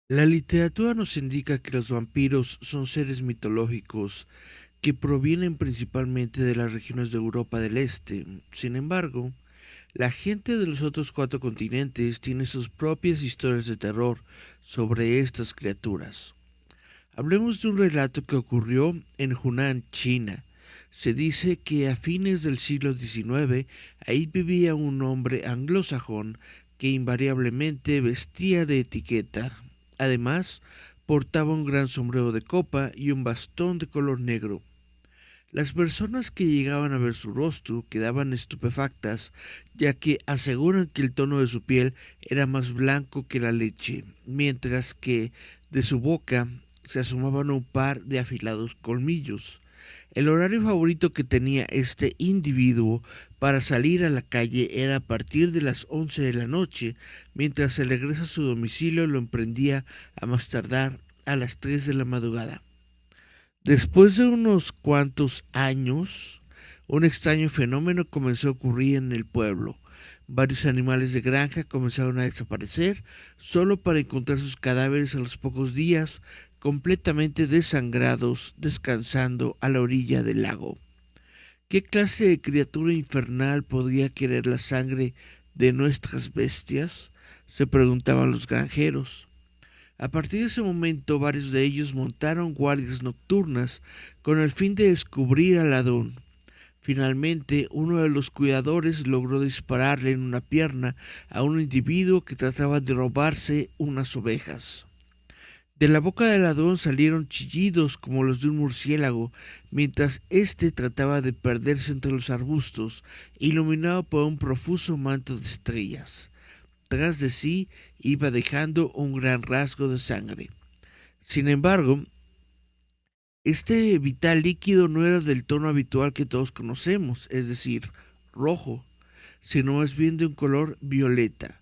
La literatura nos indica que los vampiros son seres mitológicos que provienen principalmente de las regiones de Europa del Este. Sin embargo, la gente de los otros cuatro continentes tiene sus propias historias de terror sobre estas criaturas. Hablemos de un relato que ocurrió en Hunan, China. Se dice que a fines del siglo XIX ahí vivía un hombre anglosajón que invariablemente vestía de etiqueta. Además, portaba un gran sombrero de copa y un bastón de color negro. Las personas que llegaban a ver su rostro quedaban estupefactas, ya que aseguran que el tono de su piel era más blanco que la leche, mientras que de su boca se asomaban un par de afilados colmillos. El horario favorito que tenía este individuo para salir a la calle era a partir de las 11 de la noche, mientras el regreso a su domicilio lo emprendía a más tardar a las 3 de la madrugada. Después de unos cuantos años, un extraño fenómeno comenzó a ocurrir en el pueblo. Varios animales de granja comenzaron a desaparecer solo para encontrar sus cadáveres a los pocos días, completamente desangrados, descansando a la orilla del lago. ¿Qué clase de criatura infernal podría querer la sangre de nuestras bestias? Se preguntaban los granjeros. A partir de ese momento, varios de ellos montaron guardias nocturnas con el fin de descubrir al ladrón. Finalmente, uno de los cuidadores logró dispararle en una pierna a un individuo que trataba de robarse unas ovejas. De la boca del ladrón salieron chillidos como los de un murciélago, mientras éste trataba de perderse entre los arbustos, iluminado por un profuso manto de estrellas. Tras de sí iba dejando un gran rasgo de sangre. Sin embargo, este vital líquido no era del tono habitual que todos conocemos, es decir, rojo, sino más bien de un color violeta.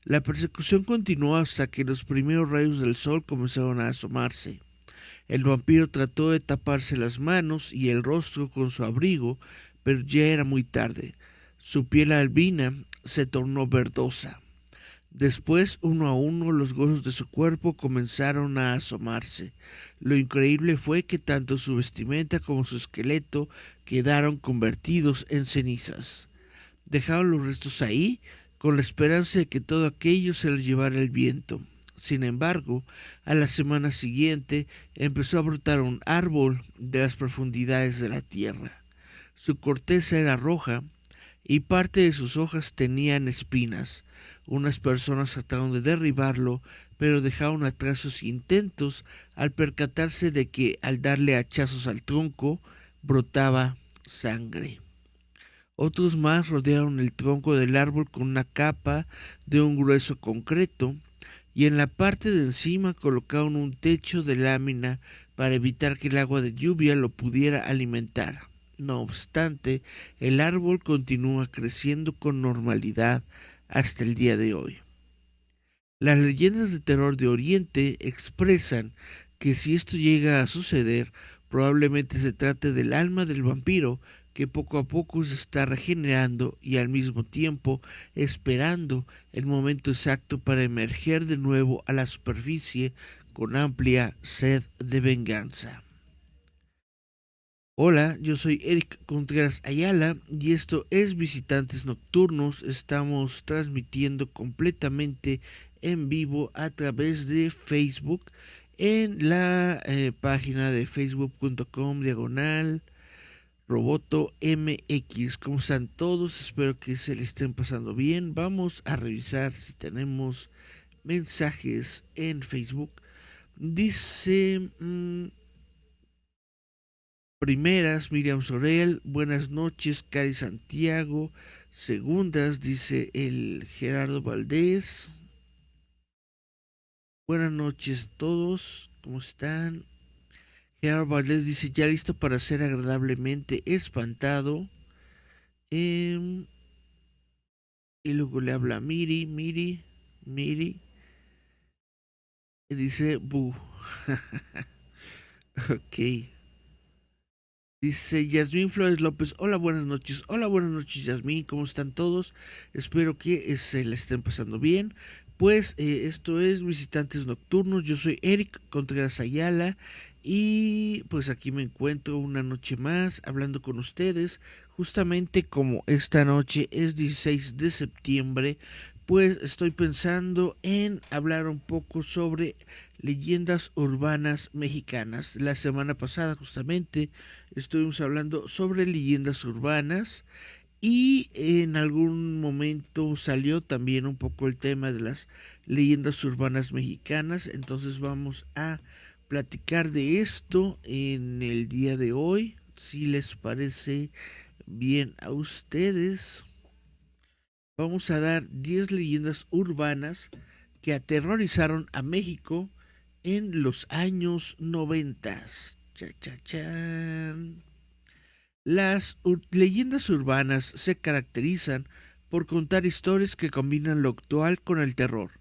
La persecución continuó hasta que los primeros rayos del sol comenzaron a asomarse. El vampiro trató de taparse las manos y el rostro con su abrigo, pero ya era muy tarde. Su piel albina se tornó verdosa. Después, uno a uno, los huesos de su cuerpo comenzaron a asomarse. Lo increíble fue que tanto su vestimenta como su esqueleto quedaron convertidos en cenizas. Dejaron los restos ahí, con la esperanza de que todo aquello se lo llevara el viento. Sin embargo, a la semana siguiente empezó a brotar un árbol de las profundidades de la tierra. Su corteza era roja y parte de sus hojas tenían espinas. Unas personas trataron de derribarlo, pero dejaron atrás sus intentos al percatarse de que al darle hachazos al tronco brotaba sangre. Otros más rodearon el tronco del árbol con una capa de un grueso concreto y en la parte de encima colocaron un techo de lámina para evitar que el agua de lluvia lo pudiera alimentar. No obstante, el árbol continúa creciendo con normalidad hasta el día de hoy. Las leyendas de terror de Oriente expresan que si esto llega a suceder, probablemente se trate del alma del vampiro que poco a poco se está regenerando y al mismo tiempo esperando el momento exacto para emerger de nuevo a la superficie con amplia sed de venganza. Hola, yo soy Eric Contreras Ayala y esto es Visitantes Nocturnos. Estamos transmitiendo completamente en vivo a través de Facebook en la página de facebook.com diagonal Roboto MX. ¿Cómo están todos? Espero que se le estén pasando bien. Vamos a revisar si tenemos mensajes en Facebook. Dice... primeras, Miriam Sorel, buenas noches, Cari Santiago, segundas, dice el Gerardo Valdés, buenas noches a todos, ¿cómo están? Gerardo Valdés dice, ya listo para ser agradablemente espantado, Em, y luego le habla a Miri, y dice, bu, ok. Dice Yasmín Flores López, hola buenas noches Yasmín, ¿cómo están todos? Espero que se la estén pasando bien. Pues esto es Visitantes Nocturnos, yo soy Eric Contreras Ayala y pues aquí me encuentro una noche más hablando con ustedes, justamente como esta noche es 16 de septiembre, pues estoy pensando en hablar un poco sobre leyendas urbanas mexicanas. La semana pasada justamente estuvimos hablando sobre leyendas urbanas y en algún momento salió también un poco el tema de las leyendas urbanas mexicanas. Entonces vamos a platicar de esto en el día de hoy. Si les parece bien a ustedes, vamos a dar 10 leyendas urbanas que aterrorizaron a México en los años 90. Cha, cha, chan. Las leyendas urbanas se caracterizan por contar historias que combinan lo actual con el terror.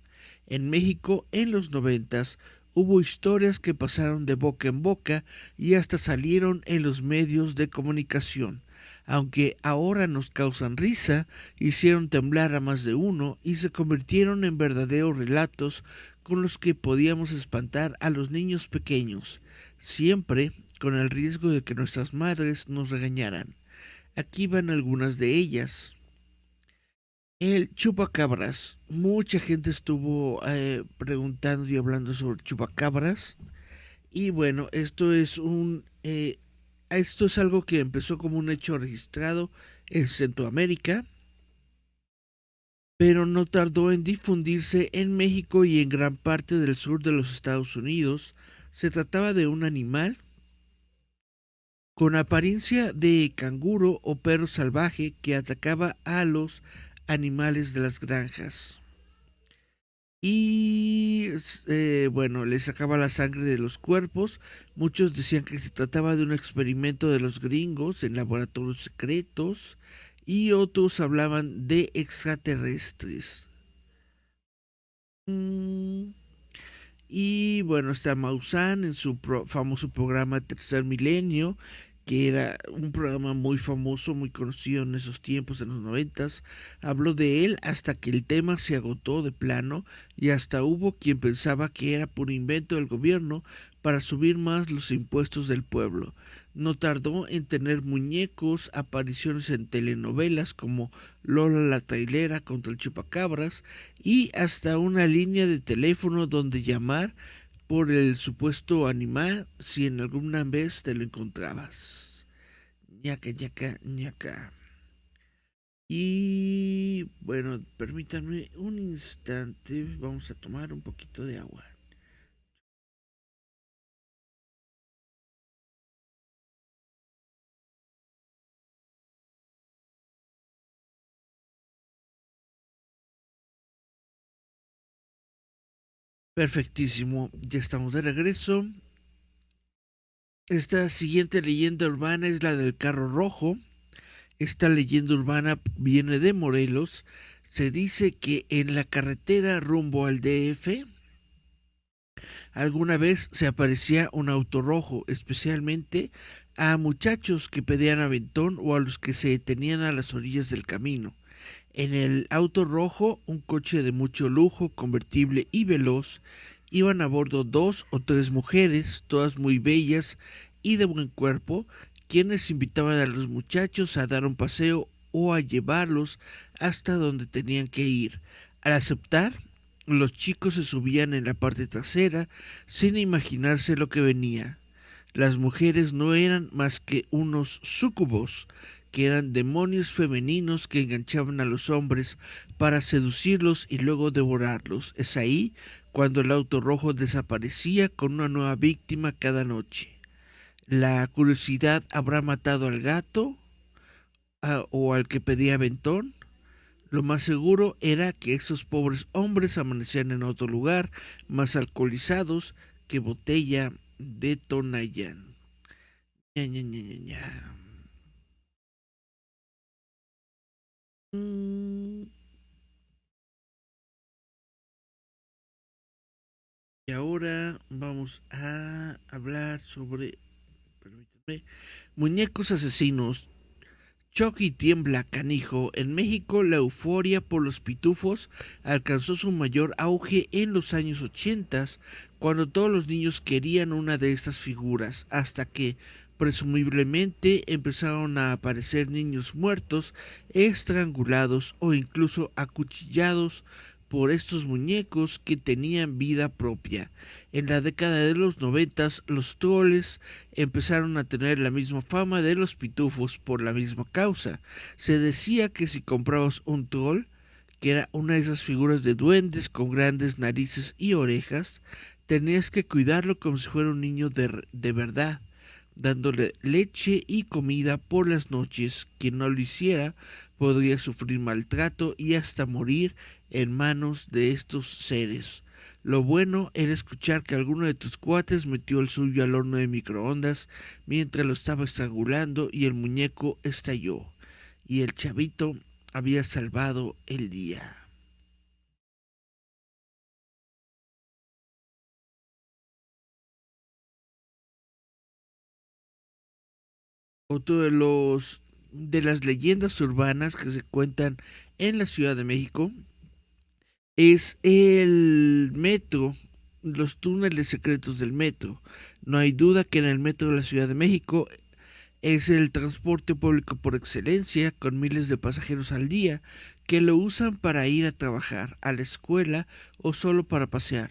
En México, en los noventas, hubo historias que pasaron de boca en boca y hasta salieron en los medios de comunicación. Aunque ahora nos causan risa, hicieron temblar a más de uno y se convirtieron en verdaderos relatos con los que podíamos espantar a los niños pequeños, siempre con el riesgo de que nuestras madres nos regañaran. Aquí van algunas de ellas. El chupacabras. Mucha gente estuvo preguntando y hablando sobre chupacabras. Y bueno, esto es algo que empezó como un hecho registrado en Centroamérica, pero no tardó en difundirse en México y en gran parte del sur de los Estados Unidos. Se trataba de un animal con apariencia de canguro o perro salvaje que atacaba a los animales de las granjas. Y bueno, le sacaba la sangre de los cuerpos. Muchos decían que se trataba de un experimento de los gringos en laboratorios secretos. Y otros hablaban de extraterrestres. Mm, Y bueno, está Maussan en su famoso programa Tercer Milenio, que era un programa muy famoso, muy conocido en esos tiempos, en los noventas. Habló de él hasta que el tema se agotó de plano y hasta hubo quien pensaba que era por invento del gobierno para subir más los impuestos del pueblo. No tardó en tener muñecos, apariciones en telenovelas como Lola la trailera contra el chupacabras y hasta una línea de teléfono donde llamar por el supuesto animal si en alguna vez te lo encontrabas. Ñaca, ñaca, ñaca. Y bueno, permítanme un instante, vamos a tomar un poquito de agua. Perfectísimo, ya estamos de regreso. Esta siguiente leyenda urbana es la del carro rojo. Esta leyenda urbana viene de Morelos. Se dice que en la carretera rumbo al DF alguna vez se aparecía un auto rojo, especialmente a muchachos que pedían aventón o a los que se detenían a las orillas del camino. En el auto rojo, un coche de mucho lujo, convertible y veloz, iban a bordo dos o tres mujeres, todas muy bellas y de buen cuerpo, quienes invitaban a los muchachos a dar un paseo o a llevarlos hasta donde tenían que ir. Al aceptar, los chicos se subían en la parte trasera sin imaginarse lo que venía. Las mujeres no eran más que unos súcubos, que eran demonios femeninos que enganchaban a los hombres para seducirlos y luego devorarlos. Es ahí cuando el auto rojo desaparecía con una nueva víctima cada noche. La curiosidad habrá matado al gato o al que pedía aventón. Lo más seguro era que esos pobres hombres amanecían en otro lugar, más alcoholizados que botella de Tonayán. Ña, ña, ña, ña, ña. Mm, Y ahora vamos a hablar sobre, permítanme, muñecos asesinos. Choque y tiembla, canijo. En México, la euforia por los pitufos alcanzó su mayor auge en los años 80, cuando todos los niños querían una de estas figuras, hasta que, presumiblemente, empezaron a aparecer niños muertos, estrangulados o incluso acuchillados por estos muñecos que tenían vida propia. En la década de los 90, los troles empezaron a tener la misma fama de los pitufos por la misma causa. Se decía que si comprabas un troll, que era una de esas figuras de duendes con grandes narices y orejas, tenías que cuidarlo como si fuera un niño de verdad, dándole leche y comida por las noches. Quien no lo hiciera podría sufrir maltrato y hasta morir en manos de estos seres. Lo bueno era escuchar que alguno de tus cuates metió el suyo al horno de microondas mientras lo estaba estrangulando y el muñeco estalló. Y el chavito había salvado el día. Otro de las leyendas urbanas que se cuentan en la Ciudad de México es el metro, los túneles secretos del metro. No hay duda que en el metro de la Ciudad de México es el transporte público por excelencia, con miles de pasajeros al día que lo usan para ir a trabajar, a la escuela o solo para pasear.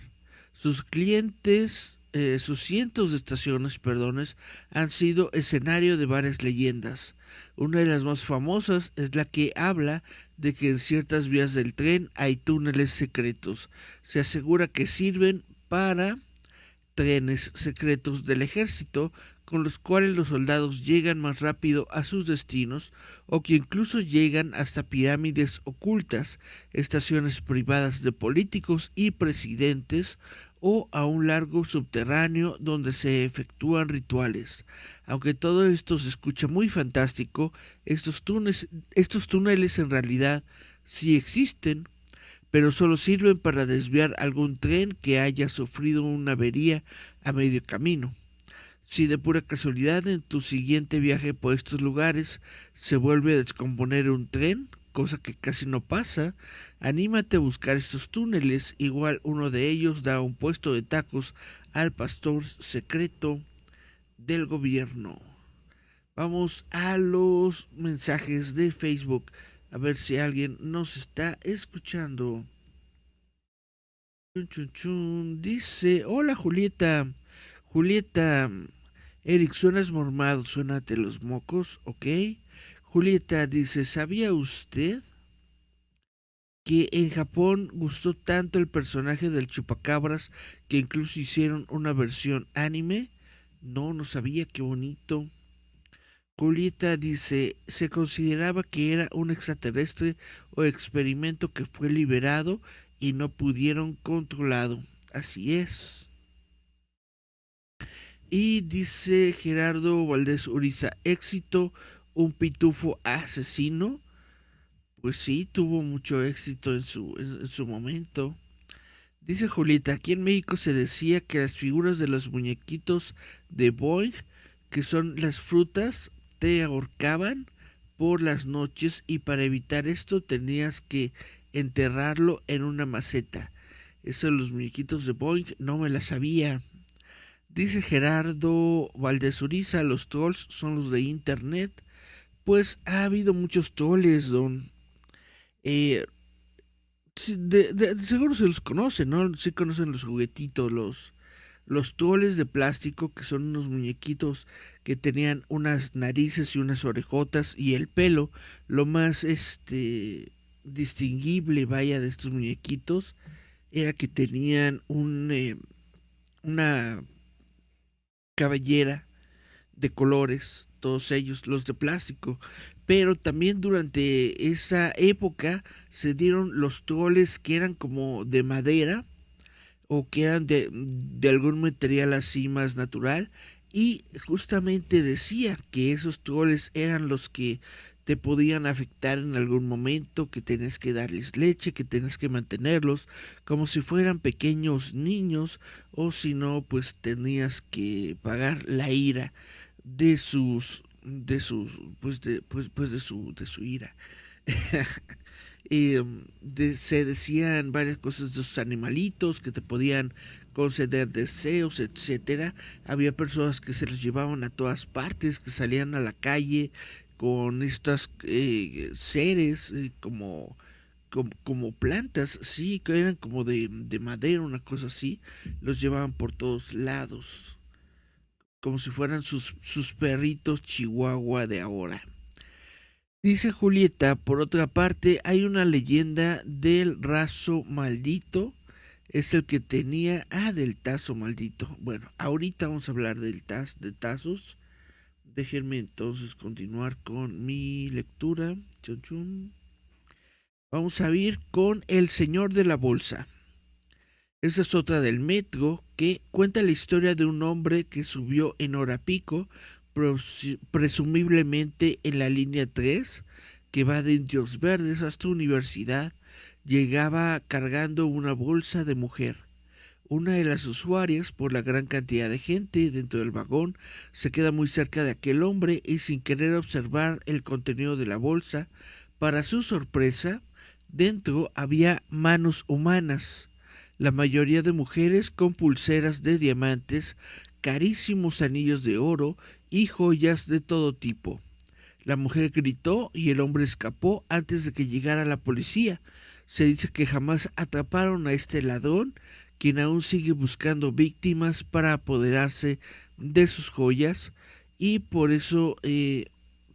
Sus clientes, sus cientos de estaciones, perdones, han sido escenario de varias leyendas. Una de las más famosas es la que habla de que en ciertas vías del tren hay túneles secretos. Se asegura que sirven para trenes secretos del ejército con los cuales los soldados llegan más rápido a sus destinos o que incluso llegan hasta pirámides ocultas, estaciones privadas de políticos y presidentes o a un largo subterráneo donde se efectúan rituales. Aunque todo esto se escucha muy fantástico, estos túneles en realidad sí existen, pero solo sirven para desviar algún tren que haya sufrido una avería a medio camino. Si de pura casualidad en tu siguiente viaje por estos lugares se vuelve a descomponer un tren, cosa que casi no pasa, anímate a buscar estos túneles, igual uno de ellos da un puesto de tacos al pastor secreto del gobierno. Vamos a los mensajes de Facebook, a ver si alguien nos está escuchando. Chun, chun, chun. Dice, hola Julieta. Julieta, Eric, suenas mormado, suénate los mocos, ¿ok? Julieta dice, ¿sabía usted que en Japón gustó tanto el personaje del chupacabras que incluso hicieron una versión anime? No, no sabía, qué bonito. Julieta dice, se consideraba que era un extraterrestre o experimento que fue liberado y no pudieron controlado. Así es. Y dice Gerardo Valdés Uriza, éxito, un pitufo asesino. Pues sí, tuvo mucho éxito en su momento. Dice Julieta, aquí en México se decía que las figuras de los muñequitos de Boing, que son las frutas, te ahorcaban por las noches y para evitar esto tenías que enterrarlo en una maceta. Eso de los muñequitos de Boing no me la sabía. Dice Gerardo Valdezuriza, los trolls son los de internet. Pues ha habido muchos trolls, don. Eh, seguro se los conocen, ¿no? Sí conocen los juguetitos, los trolls de plástico, que son unos muñequitos que tenían unas narices y unas orejotas y el pelo. Lo más distinguible, vaya, de estos muñequitos era que tenían una cabellera de colores, todos ellos, los de plástico. Pero también durante esa época se dieron los troles que eran como de madera o que eran de algún material así más natural. Y justamente decía que esos troles eran los que te podían afectar en algún momento, que tenés que darles leche, que tenés que mantenerlos como si fueran pequeños niños, o si no, pues tenías que pagar la ira de sus de sus de su ira. Se decían varias cosas de sus animalitos que te podían conceder deseos, etcétera. Había personas que se los llevaban a todas partes, que salían a la calle con estas seres como plantas, sí, que eran como de madera, una cosa así, los llevaban por todos lados, como si fueran sus perritos chihuahua de ahora. Dice Julieta, por otra parte, hay una leyenda del raso maldito. Es el que tenía... Ah, del tazo maldito. Bueno, ahorita vamos a hablar de tazos. Déjenme entonces continuar con mi lectura. Chun, chun. Vamos a ir con El Señor de la Bolsa. Esta es otra del metro que cuenta la historia de un hombre que subió en hora pico, presumiblemente en la línea 3, que va de Indios Verdes hasta Universidad. Llegaba cargando una bolsa de mujer. Una de las usuarias, por la gran cantidad de gente dentro del vagón, se queda muy cerca de aquel hombre y sin querer observar el contenido de la bolsa, para su sorpresa, dentro había manos humanas, la mayoría de mujeres con pulseras de diamantes, carísimos anillos de oro y joyas de todo tipo. La mujer gritó y el hombre escapó antes de que llegara la policía. Se dice que jamás atraparon a este ladrón, quien aún sigue buscando víctimas para apoderarse de sus joyas, y por eso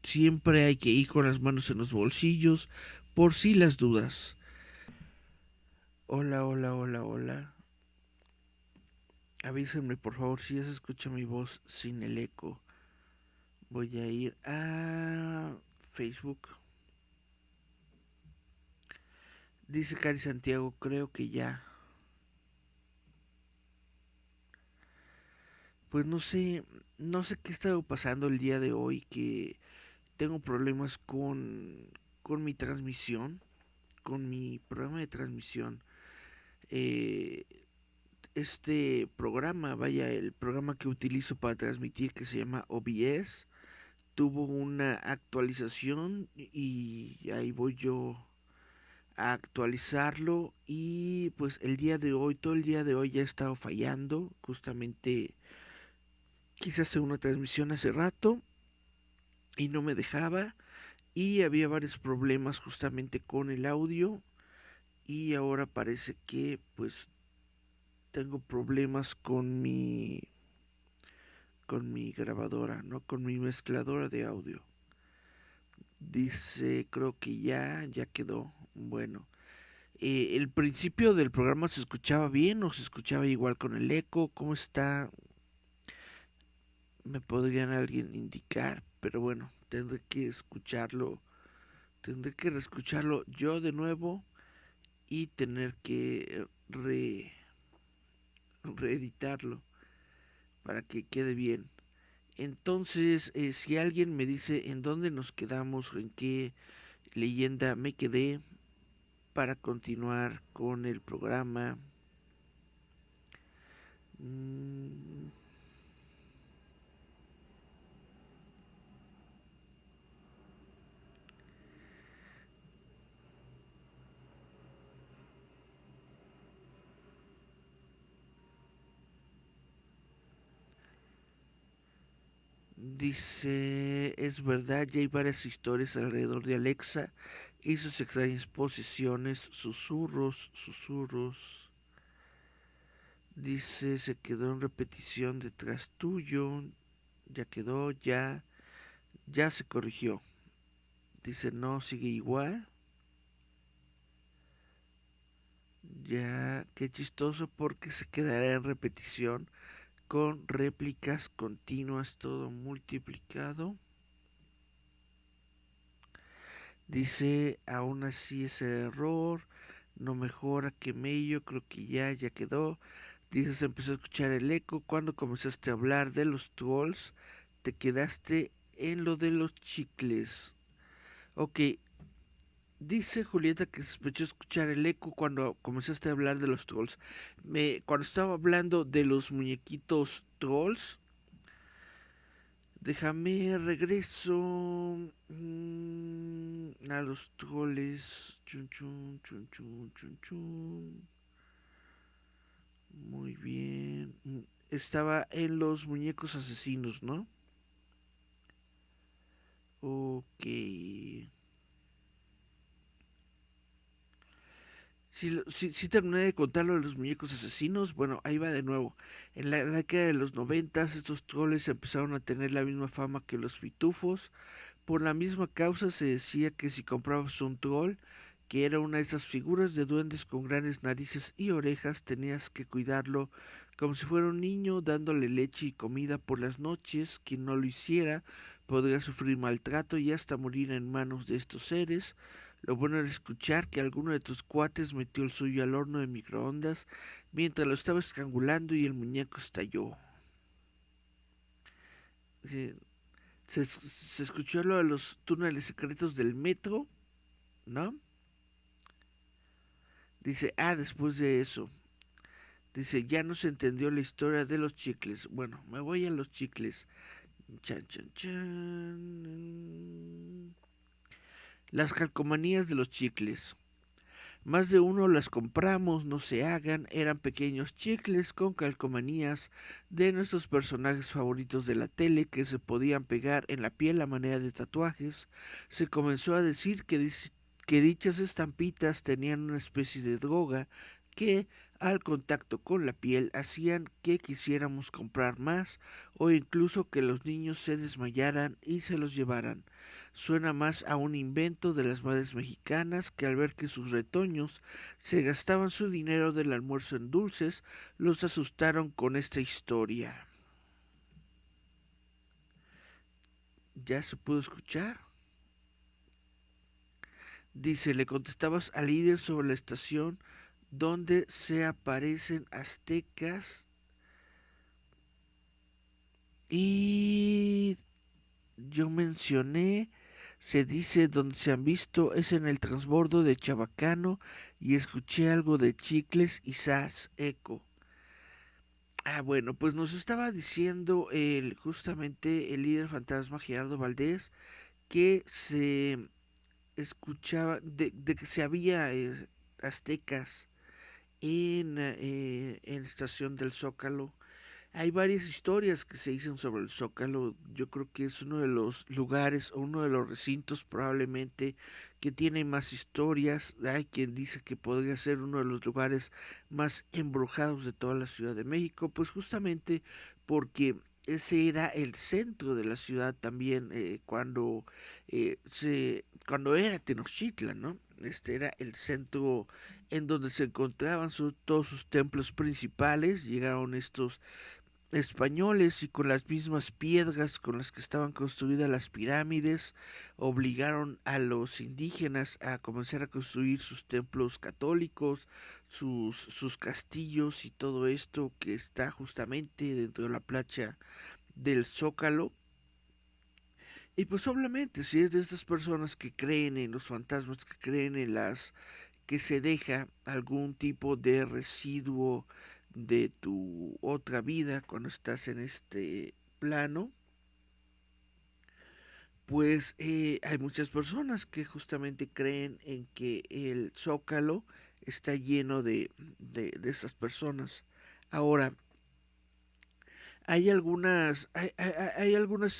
siempre hay que ir con las manos en los bolsillos por si las dudas. Hola, hola, hola, hola. Avísenme por favor si ya se escucha mi voz sin el eco. Voy a ir a Facebook. Dice Cari Santiago, creo que ya. Pues no sé qué está pasando el día de hoy, que tengo problemas con mi transmisión, con mi programa de transmisión. Eh, este programa, vaya, el programa que utilizo para transmitir, que se llama OBS, tuvo una actualización y ahí voy yo a actualizarlo, y pues el día de hoy, todo el día de hoy ya ha estado fallando. Justamente quise hacer una transmisión hace rato y no me dejaba, y había varios problemas justamente con el audio, y ahora parece que pues tengo problemas con mi grabadora, no con mi mezcladora de audio. Dice, creo que ya quedó. Bueno, el principio del programa se escuchaba bien o se escuchaba igual con el eco. ¿Cómo está? Me podrían alguien indicar, pero bueno, tendré que reescucharlo yo de nuevo y tener que reeditarlo para que quede bien. Entonces, si alguien me dice en dónde nos quedamos, en qué leyenda me quedé, para continuar con el programa. Mm, Dice, es verdad, ya hay varias historias alrededor de Alexa y sus extrañas posiciones, susurros, susurros. Dice, se quedó en repetición detrás tuyo, ya quedó, ya se corrigió. Dice, no, sigue igual. Ya, qué chistoso porque se quedará en repetición con réplicas continuas, todo multiplicado. Dice, aún así ese error no mejora, que mello, creo que ya quedó. Dice, se empezó a escuchar el eco cuando comenzaste a hablar de los trolls, te quedaste en lo de los chicles. Ok, dice Julieta que sospechó escuchar el eco cuando comenzaste a hablar de los trolls. Cuando estaba hablando de los muñequitos trolls, Déjame regreso a los troles. Chun, chun, chun, chun, chun, chun. Muy bien. Estaba en los muñecos asesinos, ¿no? Ok. Sí terminé de contar lo de los muñecos asesinos. Bueno, ahí va de nuevo. En la década de los noventas, estos troles empezaron a tener la misma fama que los pitufos. Por la misma causa se decía que si comprabas un troll, que era una de esas figuras de duendes con grandes narices y orejas, tenías que cuidarlo como si fuera un niño, dándole leche y comida por las noches. Quien no lo hiciera podría sufrir maltrato y hasta morir en manos de estos seres. Lo bueno era escuchar que alguno de tus cuates metió el suyo al horno de microondas mientras lo estaba estrangulando y el muñeco estalló. Sí, se escuchó lo de los túneles secretos del metro, ¿no? Dice, después de eso, dice, ya no se entendió la historia de los chicles. Bueno, me voy a los chicles. Chan, chan, chan. Las calcomanías de los chicles. Más de uno las compramos, no se hagan, eran pequeños chicles con calcomanías de nuestros personajes favoritos de la tele que se podían pegar en la piel a manera de tatuajes. Se comenzó a decir que dichas estampitas tenían una especie de droga que al contacto con la piel hacían que quisiéramos comprar más o incluso que los niños se desmayaran y se los llevaran. Suena más a un invento de las madres mexicanas que al ver que sus retoños se gastaban su dinero del almuerzo en dulces, los asustaron con esta historia. ¿Ya se pudo escuchar? Dice, le contestabas al líder sobre la estación donde se aparecen aztecas y yo mencioné, se dice donde se han visto es en el transbordo de Chabacano y escuché algo de chicles y sas eco. Bueno, pues nos estaba diciendo justamente el líder fantasma Gerardo Valdés que se escuchaba de que se había aztecas en la estación del Zócalo. Hay varias historias que se dicen sobre el Zócalo. Yo creo que es uno de los lugares o uno de los recintos probablemente que tiene más historias. Hay quien dice que podría ser uno de los lugares más embrujados de toda la Ciudad de México, pues justamente porque ese era el centro de la ciudad también cuando era Tenochtitlan, ¿no? Este era el centro en donde se encontraban todos sus templos principales. Llegaron estos españoles y con las mismas piedras con las que estaban construidas las pirámides obligaron a los indígenas a comenzar a construir sus templos católicos, sus castillos y todo esto que está justamente dentro de la plancha del Zócalo. Y pues obviamente si es de estas personas que creen en los fantasmas, que creen en las que se deja algún tipo de residuo de tu otra vida cuando estás en este plano, pues hay muchas personas que justamente creen en que el zócalo está lleno de esas personas. Ahora, hay algunas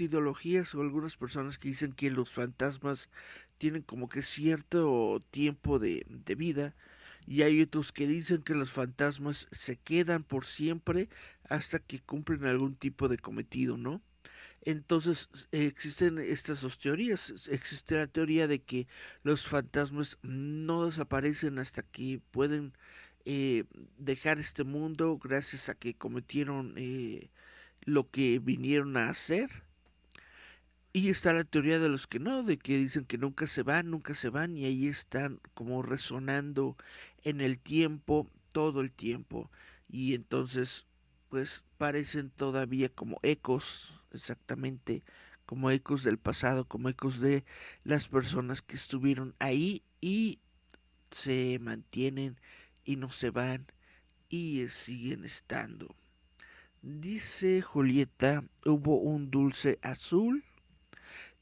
ideologías o algunas personas que dicen que los fantasmas tienen como que cierto tiempo de vida y hay otros que dicen que los fantasmas se quedan por siempre hasta que cumplen algún tipo de cometido, ¿no? Entonces existen estas dos teorías. Existe la teoría de que los fantasmas no desaparecen hasta que pueden dejar este mundo gracias a que cometieron lo que vinieron a hacer. Y está la teoría de los que no, de que dicen que nunca se van y ahí están como resonando en el tiempo, todo el tiempo. Y entonces, pues parecen todavía como ecos, exactamente, como ecos del pasado, como ecos de las personas que estuvieron ahí y se mantienen y no se van y siguen estando. Dice Julieta, hubo un dulce azul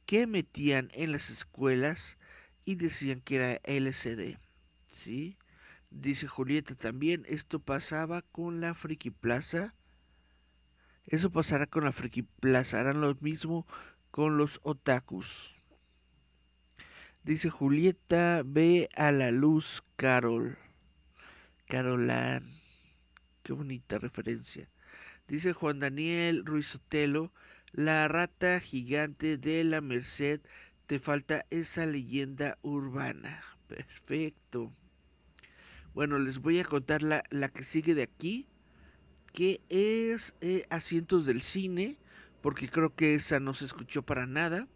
que metían en las escuelas y decían que era LCD. ¿Sí? Dice Julieta también, esto pasaba con la Friki Plaza. Eso pasará con la Friki Plaza. Harán lo mismo con los otakus. Dice Julieta, ve a la luz, Carol. Carolan. Qué bonita referencia. Dice Juan Daniel Ruiz Sotelo, la rata gigante de la Merced, te falta esa leyenda urbana. Perfecto. Bueno, les voy a contar la que sigue de aquí, que es Asientos del Cine, porque creo que esa no se escuchó para nada.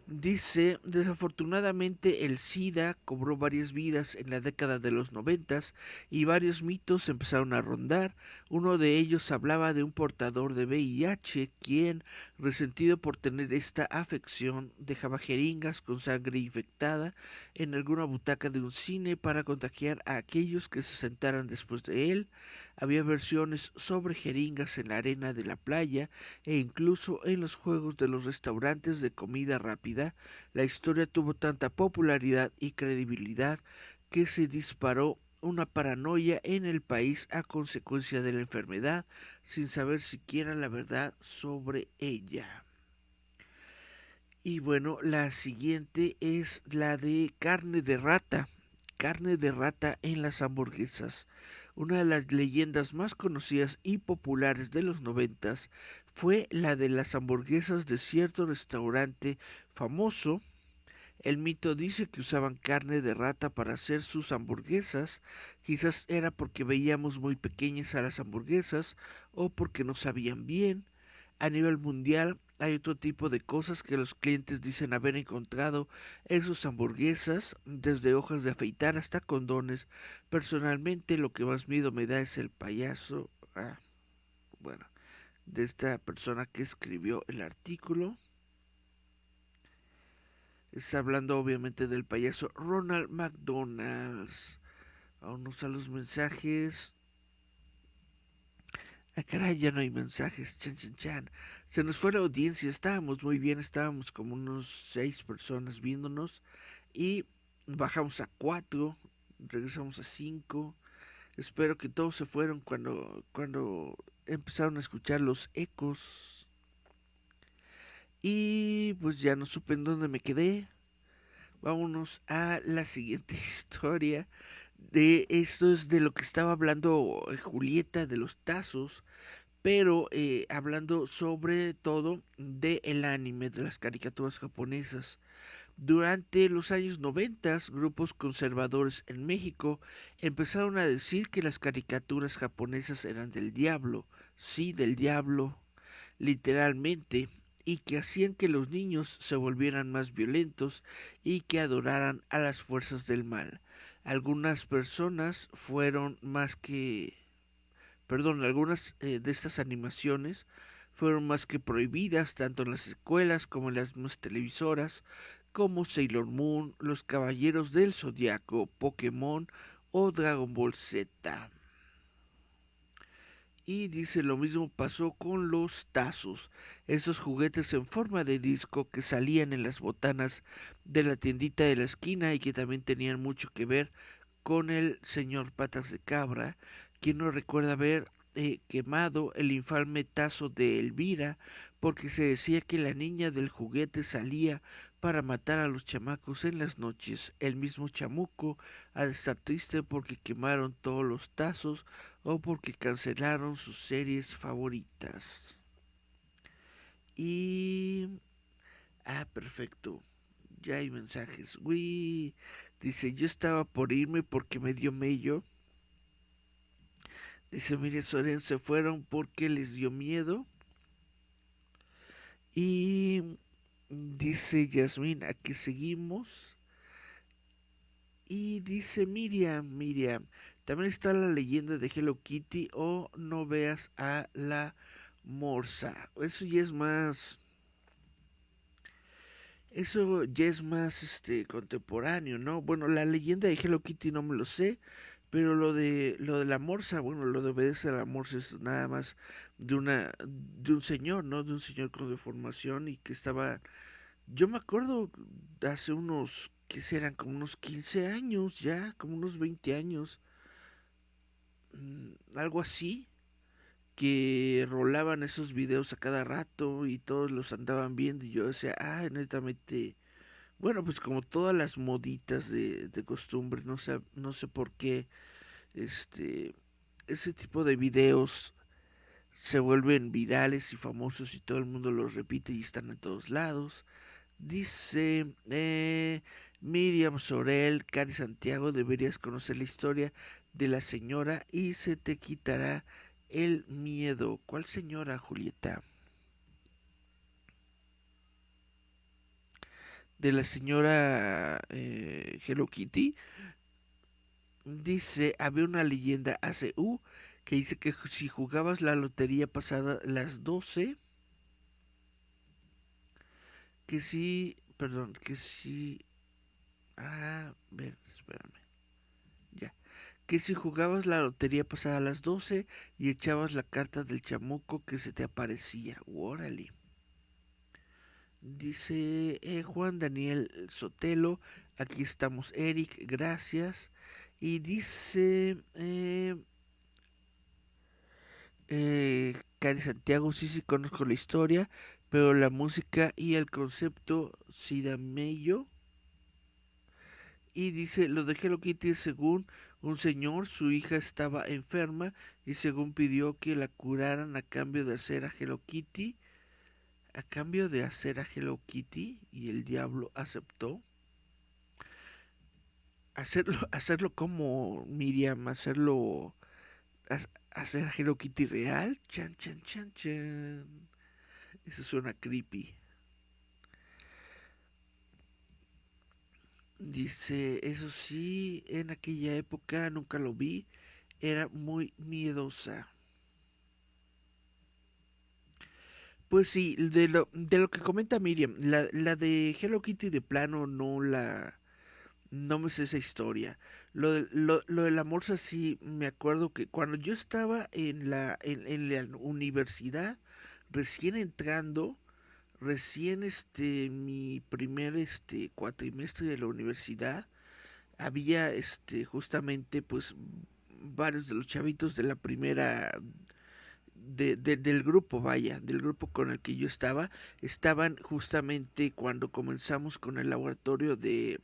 Dice, desafortunadamente el SIDA cobró varias vidas en la década de los 90 y varios mitos empezaron a rondar. Uno de ellos hablaba de un portador de VIH quien, resentido por tener esta afección, dejaba jeringas con sangre infectada en alguna butaca de un cine para contagiar a aquellos que se sentaran después de él. Había versiones sobre jeringas en la arena de la playa e incluso en los juegos de los restaurantes de comida rápida. La historia tuvo tanta popularidad y credibilidad que se disparó una paranoia en el país a consecuencia de la enfermedad, sin saber siquiera la verdad sobre ella. Y bueno, la siguiente es la de carne de rata. Carne de rata en las hamburguesas. Una de las leyendas más conocidas y populares de los 90 fue la de las hamburguesas de cierto restaurante famoso. El mito dice que usaban carne de rata para hacer sus hamburguesas. Quizás era porque veíamos muy pequeñas a las hamburguesas o porque no sabían bien. A nivel mundial hay otro tipo de cosas que los clientes dicen haber encontrado en sus hamburguesas, desde hojas de afeitar hasta condones. Personalmente lo que más miedo me da es el payaso. Bueno, de esta persona que escribió el artículo. Está hablando obviamente del payaso Ronald McDonald's. Vamos a los mensajes. Ah, caray, ya no hay mensajes. Chan, chan, chan. Se nos fue la audiencia. Estábamos muy bien. Estábamos como unos 6 personas viéndonos. Y bajamos a 4. Regresamos a 5. Espero que todos se fueron cuando empezaron a escuchar los ecos. Y pues ya no supe en dónde me quedé. Vámonos a la siguiente historia. De esto es de lo que estaba hablando Julieta, de los tazos, pero hablando sobre todo de el anime, de las caricaturas japonesas. Durante los años 90, grupos conservadores en México empezaron a decir que las caricaturas japonesas eran del diablo, sí, del diablo, literalmente, y que hacían que los niños se volvieran más violentos y que adoraran a las fuerzas del mal. Algunas personas fueron más que... Perdón, algunas de estas animaciones fueron más que prohibidas tanto en las escuelas como en las mismas televisoras, como Sailor Moon, Los Caballeros del Zodiaco, Pokémon o Dragon Ball Z. Y dice lo mismo pasó con los tazos, esos juguetes en forma de disco que salían en las botanas de la tiendita de la esquina y que también tenían mucho que ver con el señor Patas de Cabra, quien no recuerda haber quemado el infame tazo de Elvira, porque se decía que la niña del juguete salía para matar a los chamacos en las noches. El mismo chamuco ha de estar triste porque quemaron todos los tazos o porque cancelaron sus series favoritas. Y... perfecto. Ya hay mensajes. Uy, dice, yo estaba por irme porque me dio mello. Dice, mire, Soren, se fueron porque les dio miedo. Y dice Yasmín, aquí seguimos. Y dice Miriam, también está la leyenda de Hello Kitty o no veas a la morsa. Eso ya es más contemporáneo, ¿no? Bueno, la leyenda de Hello Kitty no me lo sé, Pero lo de la morsa, bueno, lo de obedecer a la morsa es nada más de un señor, ¿no? De un señor con deformación y que estaba, yo me acuerdo hace unos, que serán como unos 15 años ya, como unos 20 años, algo así, que rolaban esos videos a cada rato y todos los andaban viendo y yo decía, ah, netamente, bueno, pues como todas las moditas de costumbre, no sé por qué, este, ese tipo de videos se vuelven virales y famosos y todo el mundo los repite y están en todos lados. Dice Miriam Sorel, Cari Santiago, deberías conocer la historia de la señora y se te quitará el miedo. ¿Cuál señora, Julieta? De la señora Hello Kitty. Dice, había una leyenda ACU que dice que si jugabas la lotería pasada las 12, que sí, perdón, que sí, a ver, espérame, ya, que si jugabas la lotería pasada a las 12 y echabas la carta del chamuco que se te aparecía, órale. Dice Juan Daniel Sotelo, aquí estamos Eric, gracias. Y dice Cari Santiago, sí, sí conozco la historia, pero la música y el concepto sí da mello. Y dice, lo de Hello Kitty es según un señor, su hija estaba enferma y según pidió que la curaran a cambio de hacer a Hello Kitty, a cambio de hacer a Hello Kitty, y el diablo aceptó. Hacerlo como Miriam, hacer a Hello Kitty real, chan, chan, chan, chan. Eso suena creepy. Dice, eso sí, en aquella época nunca lo vi, era muy miedosa. Pues sí, de lo que comenta Miriam, la de Hello Kitty de plano no me sé esa historia. Lo de la morsa sí me acuerdo que cuando yo estaba en la universidad, recién entrando, recién mi primer cuatrimestre de la universidad, había justamente pues varios de los chavitos de la primera del grupo, vaya, del grupo con el que yo estaba, estaban justamente cuando comenzamos con el laboratorio de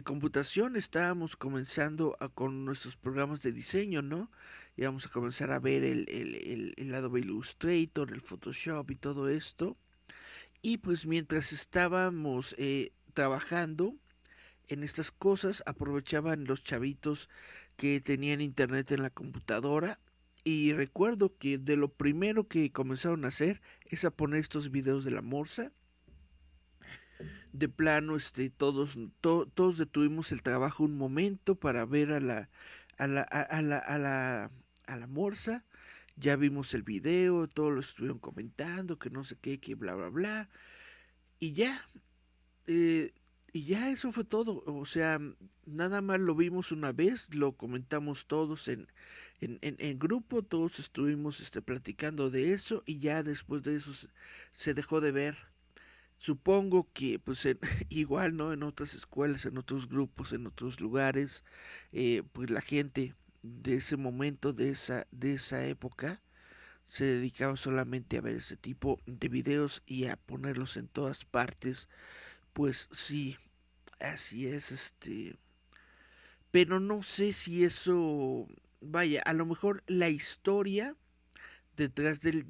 computación, estábamos comenzando con nuestros programas de diseño, ¿no? Íbamos a comenzar a ver el Adobe Illustrator, el Photoshop y todo esto. Y pues mientras estábamos trabajando en estas cosas, aprovechaban los chavitos que tenían internet en la computadora. Y recuerdo que de lo primero que comenzaron a hacer es a poner estos videos de la morsa. De plano, todos detuvimos el trabajo un momento para ver a la morsa. Ya vimos el video, todos lo estuvieron comentando, que no sé qué, que bla, bla, bla. Y ya, eh, y ya eso fue todo. O sea, nada más lo vimos una vez, lo comentamos todos en grupo, todos estuvimos platicando de eso y ya después de eso se dejó de ver. Supongo que pues igual, ¿no? En otras escuelas, en otros grupos, en otros lugares, pues la gente de ese momento, de esa época, se dedicaba solamente a ver ese tipo de videos y a ponerlos en todas partes. Pues sí, así es, pero no sé si eso, vaya, a lo mejor la historia detrás del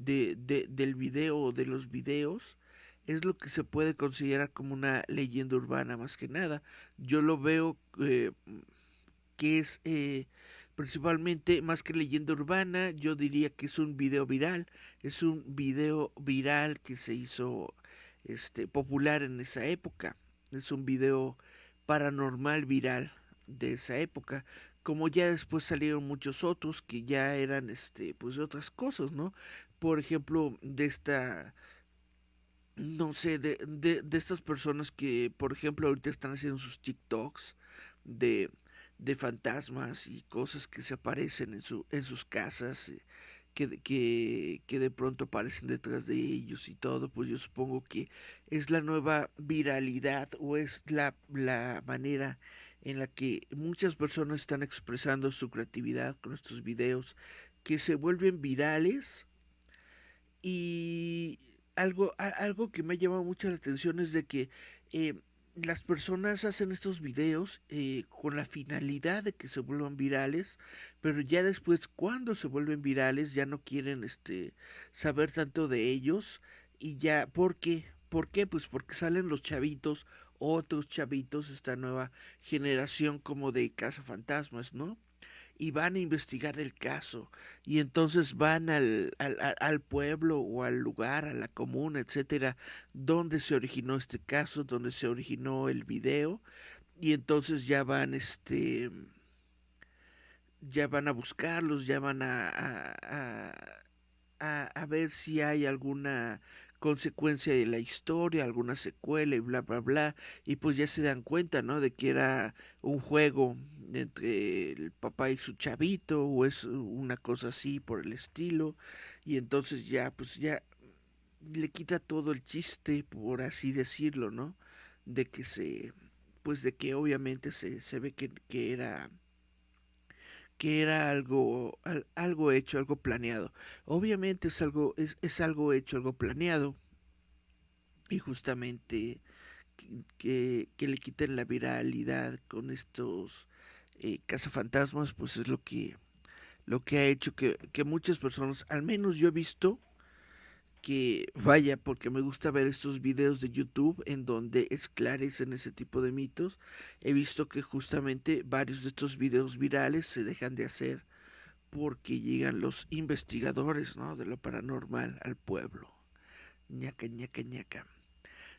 video o de los videos es lo que se puede considerar como una leyenda urbana más que nada. Yo lo veo que es principalmente más que leyenda urbana, yo diría que es un video viral, es un video viral que se hizo popular en esa época, es un video paranormal viral de esa época, como ya después salieron muchos otros que ya eran pues de otras cosas, ¿no? Por ejemplo, de esta no sé, de estas personas que, por ejemplo, ahorita están haciendo sus TikToks de, de fantasmas y cosas que se aparecen en sus casas, que de pronto aparecen detrás de ellos y todo, pues yo supongo que es la nueva viralidad o es la manera en la que muchas personas están expresando su creatividad con estos videos que se vuelven virales. Y algo que me ha llamado mucho la atención es de que eh, las personas hacen estos videos con la finalidad de que se vuelvan virales, pero ya después cuando se vuelven virales ya no quieren saber tanto de ellos y ya, ¿por qué? ¿Por qué? Pues porque salen los chavitos, otros chavitos, esta nueva generación como de cazafantasmas, ¿no? Y van a investigar el caso y entonces van al pueblo o al lugar, a la comuna, etcétera, donde se originó este caso, donde se originó el video y entonces ya van a buscarlos, ya van a ver si hay alguna consecuencia de la historia, alguna secuela y bla, bla, bla. Y pues ya se dan cuenta, ¿no? De que era un juego entre el papá y su chavito o es una cosa así por el estilo. Y entonces ya, pues ya le quita todo el chiste, por así decirlo, ¿no? De que pues de que obviamente se ve que era algo hecho, algo planeado. Obviamente es algo hecho, algo planeado, y justamente que le quiten la viralidad con estos cazafantasmas, pues es lo que ha hecho que muchas personas, al menos yo he visto, que vaya, porque me gusta ver estos videos de YouTube en donde esclarecen ese tipo de mitos, he visto que justamente varios de estos videos virales se dejan de hacer porque llegan los investigadores, ¿no?, de lo paranormal al pueblo. Ñaca, ñaca, ñaca.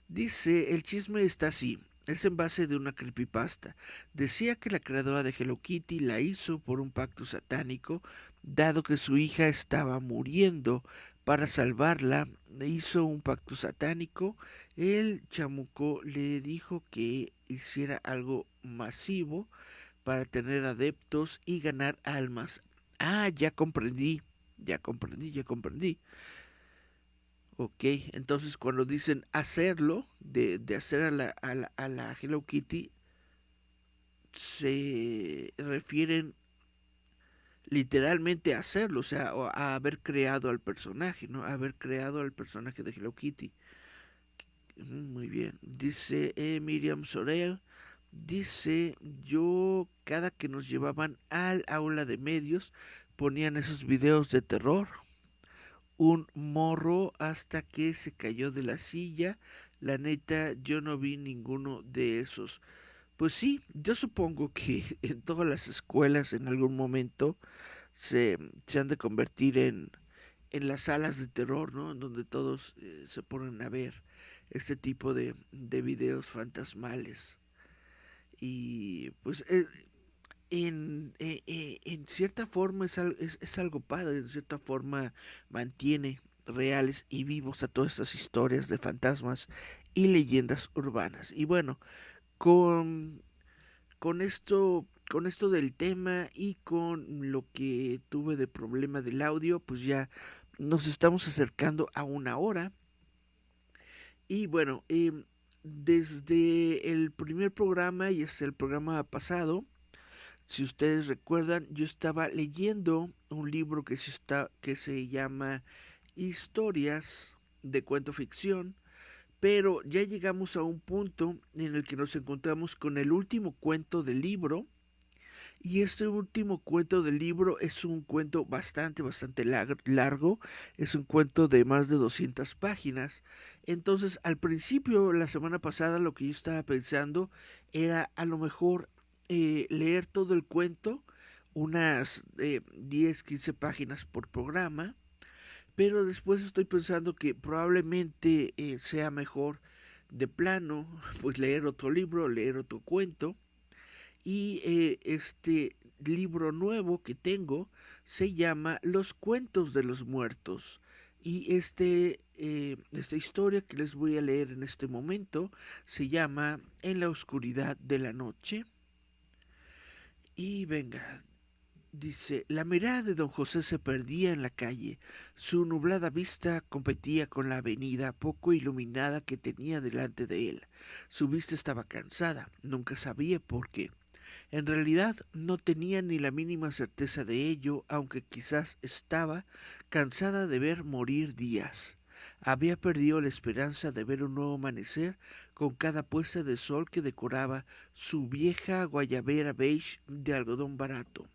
Dice, el chisme está así. Es en base de una creepypasta. Decía que la creadora de Hello Kitty la hizo por un pacto satánico, dado que su hija estaba muriendo. Para salvarla, hizo un pacto satánico. El chamuco le dijo que hiciera algo masivo para tener adeptos y ganar almas. Ah, ya comprendí, ya comprendí, ya comprendí. Ok, entonces cuando dicen hacerlo, de hacer a la Hello Kitty, se refieren literalmente a hacerlo, o sea, a haber creado al personaje, ¿no? A haber creado al personaje de Hello Kitty. Muy bien. Dice Miriam Sorel, dice, yo cada que nos llevaban al aula de medios, ponían esos videos de terror. Un morro hasta que se cayó de la silla. La neta, yo no vi ninguno de esos. Pues sí, yo supongo que en todas las escuelas en algún momento se han de convertir en las salas de terror, ¿no? En donde todos se ponen a ver este tipo de videos fantasmales. Y pues en cierta forma es algo padre, en cierta forma mantiene reales y vivos a todas estas historias de fantasmas y leyendas urbanas. Y bueno, con, con esto del tema y con lo que tuve de problema del audio, pues ya nos estamos acercando a una hora. Y bueno, desde el primer programa y hasta el programa pasado, si ustedes recuerdan, yo estaba leyendo un libro que se llama Historias de cuento ficción, pero ya llegamos a un punto en el que nos encontramos con el último cuento del libro, y este último cuento del libro es un cuento bastante largo, es un cuento de más de 200 páginas. Entonces, al principio, la semana pasada, lo que yo estaba pensando era a lo mejor leer todo el cuento, unas 10, 15 páginas por programa, pero después estoy pensando que probablemente sea mejor de plano, pues leer otro libro, leer otro cuento, y este libro nuevo que tengo se llama Los cuentos de los muertos. Y esta historia que les voy a leer en este momento se llama En la oscuridad de la noche. Y venga, dice, la mirada de don José se perdía en la calle. Su nublada vista competía con la avenida poco iluminada que tenía delante de él. Su vista estaba cansada, nunca sabía por qué. En realidad no tenía ni la mínima certeza de ello, aunque quizás estaba cansada de ver morir días. Había perdido la esperanza de ver un nuevo amanecer con cada puesta de sol que decoraba su vieja guayabera beige de algodón barato.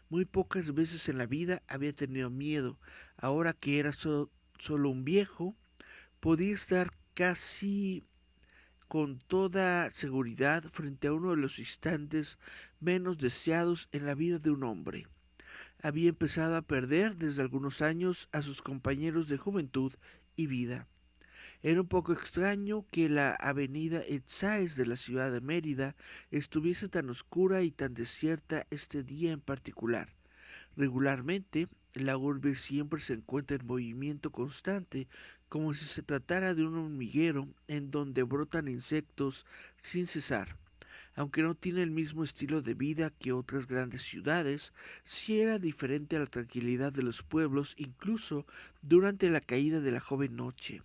Muy pocas veces en la vida había tenido miedo. Ahora que era solo un viejo, podía estar casi con toda seguridad frente a uno de los instantes menos deseados en la vida de un hombre. Había empezado a perder desde algunos años a sus compañeros de juventud y vida. Era un poco extraño que la avenida Etzáez de la ciudad de Mérida estuviese tan oscura y tan desierta este día en particular. Regularmente, la urbe siempre se encuentra en movimiento constante, como si se tratara de un hormiguero en donde brotan insectos sin cesar. Aunque no tiene el mismo estilo de vida que otras grandes ciudades, sí era diferente a la tranquilidad de los pueblos, incluso durante la caída de la joven noche.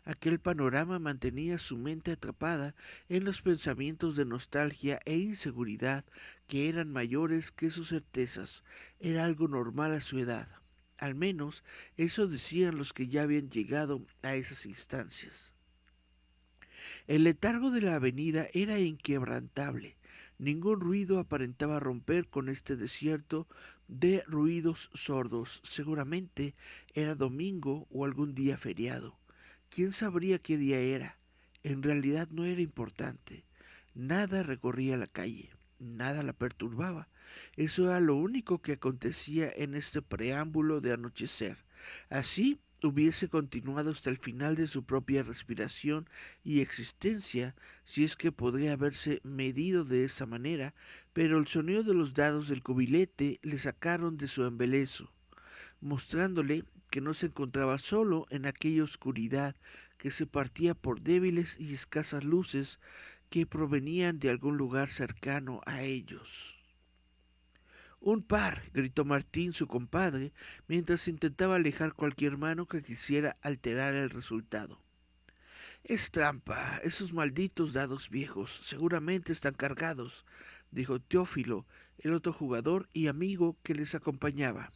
Aquel panorama mantenía su mente atrapada en los pensamientos de nostalgia e inseguridad que eran mayores que sus certezas. Era algo normal a su edad. Al menos eso decían los que ya habían llegado a esas instancias. El letargo de la avenida era inquebrantable. Ningún ruido aparentaba romper con este desierto de ruidos sordos. Seguramente era domingo o algún día feriado. ¿Quién sabría qué día era? En realidad no era importante. Nada recorría la calle, nada la perturbaba. Eso era lo único que acontecía en este preámbulo de anochecer. Así hubiese continuado hasta el final de su propia respiración y existencia, si es que podría haberse medido de esa manera, pero el sonido de los dados del cubilete le sacaron de su embeleso, mostrándole que no se encontraba solo en aquella oscuridad que se partía por débiles y escasas luces que provenían de algún lugar cercano a ellos. Un par, gritó Martín, su compadre, mientras intentaba alejar cualquier mano que quisiera alterar el resultado. Es trampa, esos malditos dados viejos, seguramente están cargados, dijo Teófilo, el otro jugador y amigo que les acompañaba.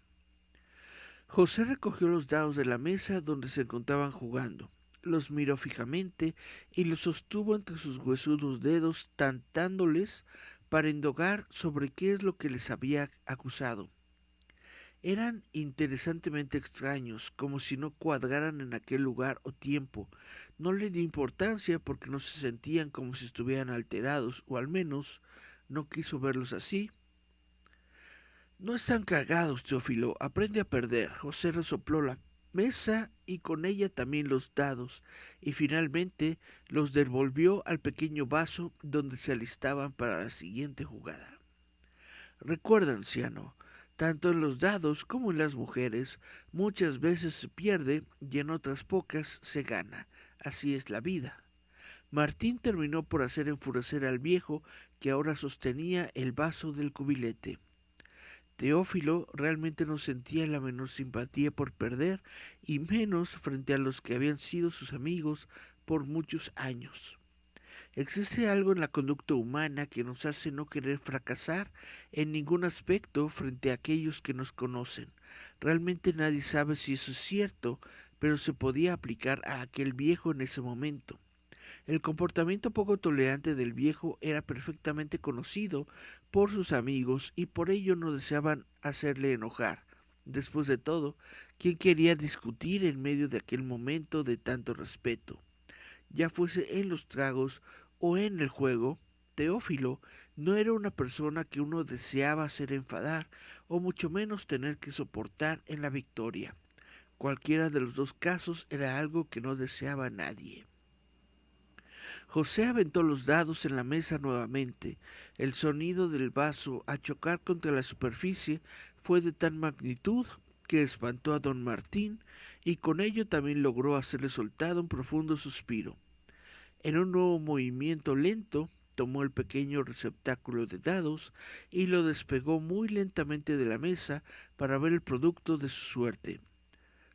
José recogió los dados de la mesa donde se encontraban jugando, los miró fijamente y los sostuvo entre sus huesudos dedos, tentándoles para indagar sobre qué es lo que les había acusado. Eran interesantemente extraños, como si no cuadraran en aquel lugar o tiempo. No le dio importancia porque no se sentían como si estuvieran alterados, o al menos no quiso verlos así. No están cagados, Teófilo. Aprende a perder. José resopló la mesa y con ella también los dados, y finalmente los devolvió al pequeño vaso donde se alistaban para la siguiente jugada. Recuerda, anciano, tanto en los dados como en las mujeres, muchas veces se pierde y en otras pocas se gana. Así es la vida. Martín terminó por hacer enfurecer al viejo que ahora sostenía el vaso del cubilete. Teófilo realmente no sentía la menor simpatía por perder, y menos frente a los que habían sido sus amigos por muchos años. Existe algo en la conducta humana que nos hace no querer fracasar en ningún aspecto frente a aquellos que nos conocen. Realmente nadie sabe si eso es cierto, pero se podía aplicar a aquel viejo en ese momento. El comportamiento poco tolerante del viejo era perfectamente conocido por sus amigos y por ello no deseaban hacerle enojar. Después de todo, ¿quién quería discutir en medio de aquel momento de tanto respeto? Ya fuese en los tragos o en el juego, Teófilo no era una persona que uno deseaba hacer enfadar o mucho menos tener que soportar en la victoria. Cualquiera de los dos casos era algo que no deseaba nadie. José aventó los dados en la mesa nuevamente. El sonido del vaso a chocar contra la superficie fue de tal magnitud que espantó a don Martín y con ello también logró hacerle soltar un profundo suspiro. En un nuevo movimiento lento, tomó el pequeño receptáculo de dados y lo despegó muy lentamente de la mesa para ver el producto de su suerte.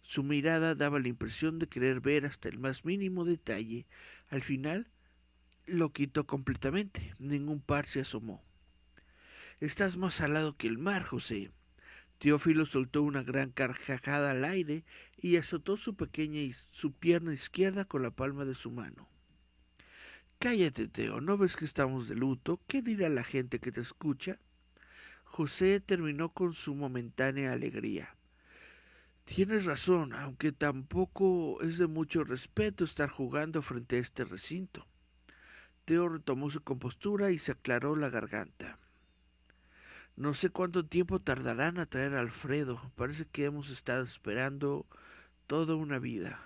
Su mirada daba la impresión de querer ver hasta el más mínimo detalle. Al final lo quitó completamente. Ningún par se asomó. Estás más salado que el mar, José. Teófilo soltó una gran carcajada al aire y azotó su pierna izquierda con la palma de su mano. Cállate, Teo, ¿no ves que estamos de luto? ¿Qué dirá la gente que te escucha? José terminó con su momentánea alegría. Tienes razón, aunque tampoco es de mucho respeto estar jugando frente a este recinto. Teo retomó su compostura y se aclaró la garganta. No sé cuánto tiempo tardarán a traer a Alfredo. Parece que hemos estado esperando toda una vida.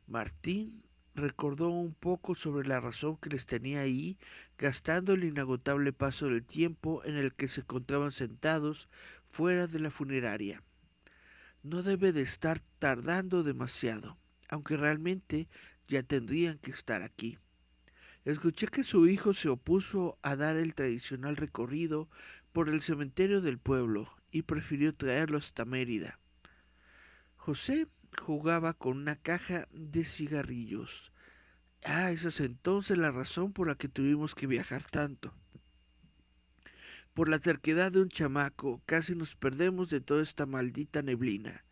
Martín recordó un poco sobre la razón que les tenía ahí, gastando el inagotable paso del tiempo en el que se encontraban sentados fuera de la funeraria. No debe de estar tardando demasiado, aunque realmente ya tendrían que estar aquí. Escuché que su hijo se opuso a dar el tradicional recorrido por el cementerio del pueblo y prefirió traerlo hasta Mérida. José jugaba con una caja de cigarrillos. Esa es entonces la razón por la que tuvimos que viajar tanto. Por la terquedad de un chamaco, casi nos perdemos de toda esta maldita neblina.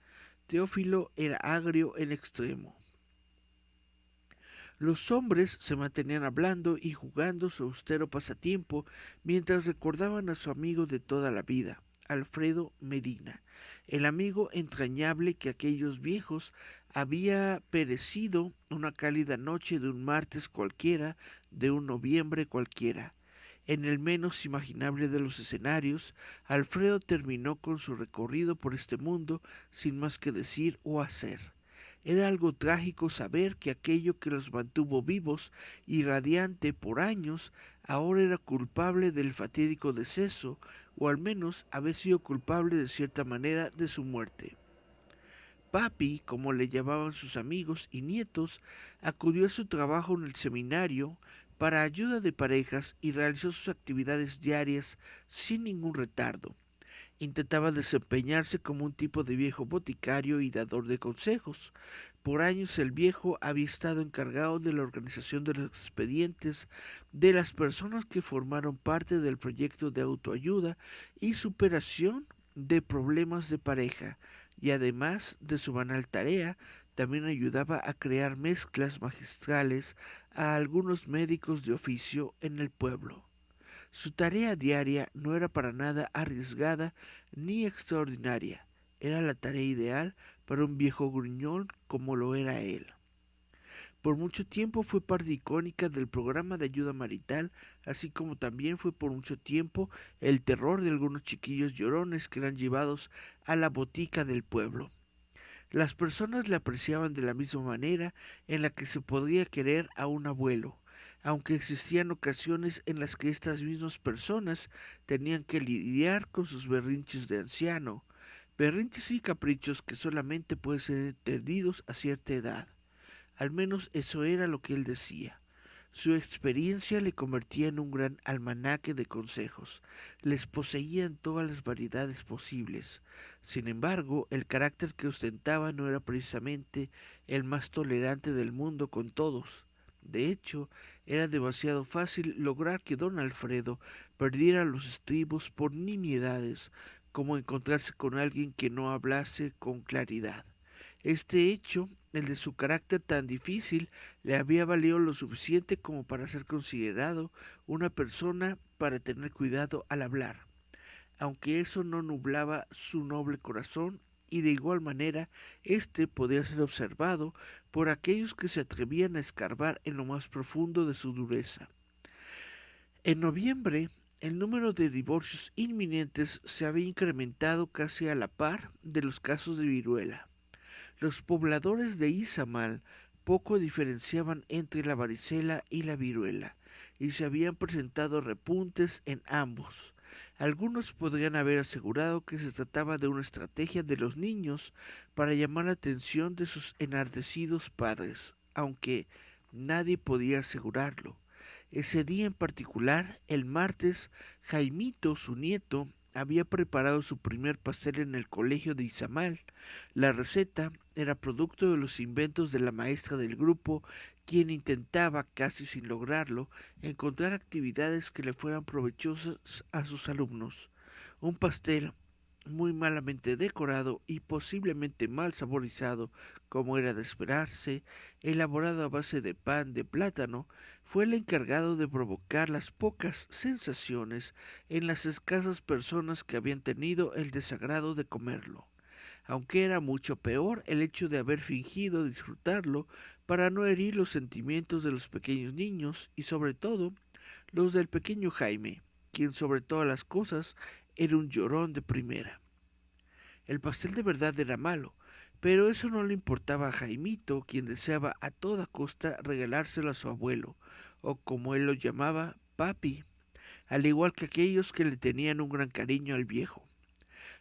Teófilo era agrio en extremo. Los hombres se mantenían hablando y jugando su austero pasatiempo mientras recordaban a su amigo de toda la vida, Alfredo Medina, el amigo entrañable que aquellos viejos había perecido una cálida noche de un martes cualquiera, de un noviembre cualquiera. En el menos imaginable de los escenarios, Alfredo terminó con su recorrido por este mundo sin más que decir o hacer. Era algo trágico saber que aquello que los mantuvo vivos y radiante por años ahora era culpable del fatídico deceso, o al menos había sido culpable de cierta manera de su muerte. Papi, como le llamaban sus amigos y nietos, acudió a su trabajo en el seminario para ayuda de parejas y realizó sus actividades diarias sin ningún retardo. Intentaba desempeñarse como un tipo de viejo boticario y dador de consejos. Por años el viejo había estado encargado de la organización de los expedientes de las personas que formaron parte del proyecto de autoayuda y superación de problemas de pareja, y además de su banal tarea, también ayudaba a crear mezclas magistrales a algunos médicos de oficio en el pueblo. Su tarea diaria no era para nada arriesgada ni extraordinaria. Era la tarea ideal para un viejo gruñón como lo era él. Por mucho tiempo fue parte icónica del programa de ayuda marital, así como también fue por mucho tiempo el terror de algunos chiquillos llorones que eran llevados a la botica del pueblo. Las personas le apreciaban de la misma manera en la que se podría querer a un abuelo, aunque existían ocasiones en las que estas mismas personas tenían que lidiar con sus berrinches de anciano, berrinches y caprichos que solamente pueden ser entendidos a cierta edad. Al menos eso era lo que él decía. Su experiencia le convertía en un gran almanaque de consejos. Les poseía en todas las variedades posibles. Sin embargo, el carácter que ostentaba no era precisamente el más tolerante del mundo con todos. De hecho, era demasiado fácil lograr que don Alfredo perdiera los estribos por nimiedades, como encontrarse con alguien que no hablase con claridad. Este hecho, el de su carácter tan difícil, le había valido lo suficiente como para ser considerado una persona para tener cuidado al hablar, aunque eso no nublaba su noble corazón, y de igual manera éste podía ser observado por aquellos que se atrevían a escarbar en lo más profundo de su dureza. En noviembre, el número de divorcios inminentes se había incrementado casi a la par de los casos de viruela. Los pobladores de Izamal poco diferenciaban entre la varicela y la viruela, y se habían presentado repuntes en ambos. Algunos podrían haber asegurado que se trataba de una estrategia de los niños para llamar la atención de sus enardecidos padres, aunque nadie podía asegurarlo. Ese día en particular, el martes, Jaimito, su nieto, había preparado su primer pastel en el colegio de Izamal. La receta era producto de los inventos de la maestra del grupo, quien intentaba, casi sin lograrlo, encontrar actividades que le fueran provechosas a sus alumnos. Un pastel muy malamente decorado y posiblemente mal saborizado, como era de esperarse, elaborado a base de pan de plátano, fue el encargado de provocar las pocas sensaciones en las escasas personas que habían tenido el desagrado de comerlo, aunque era mucho peor el hecho de haber fingido disfrutarlo para no herir los sentimientos de los pequeños niños y sobre todo los del pequeño Jaime, quien sobre todas las cosas era un llorón de primera. El pastel de verdad era malo, pero eso no le importaba a Jaimito, quien deseaba a toda costa regalárselo a su abuelo, o como él lo llamaba, papi, al igual que aquellos que le tenían un gran cariño al viejo.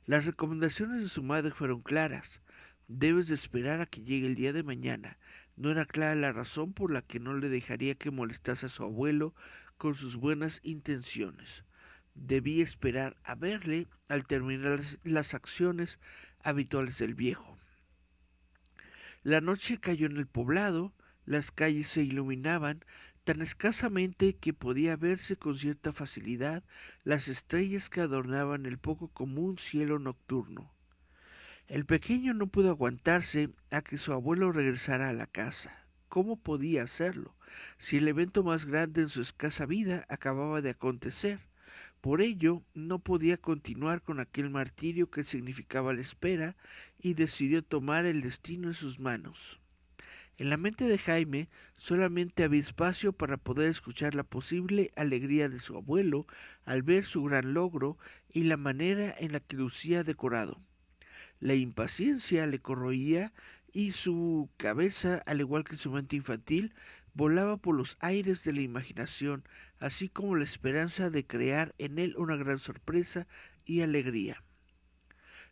Las recomendaciones de su madre fueron claras. Debes de esperar a que llegue el día de mañana. No era clara la razón por la que no le dejaría que molestase a su abuelo con sus buenas intenciones. Debía esperar a verle al terminar las acciones habituales del viejo. La noche cayó en el poblado, las calles se iluminaban tan escasamente que podía verse con cierta facilidad las estrellas que adornaban el poco común cielo nocturno. El pequeño no pudo aguantarse a que su abuelo regresara a la casa. ¿Cómo podía hacerlo, si el evento más grande en su escasa vida acababa de acontecer? Por ello, no podía continuar con aquel martirio que significaba la espera y decidió tomar el destino en sus manos. En la mente de Jaime solamente había espacio para poder escuchar la posible alegría de su abuelo al ver su gran logro y la manera en la que lucía decorado. La impaciencia le corroía y su cabeza, al igual que su mente infantil, volaba por los aires de la imaginación, así como la esperanza de crear en él una gran sorpresa y alegría.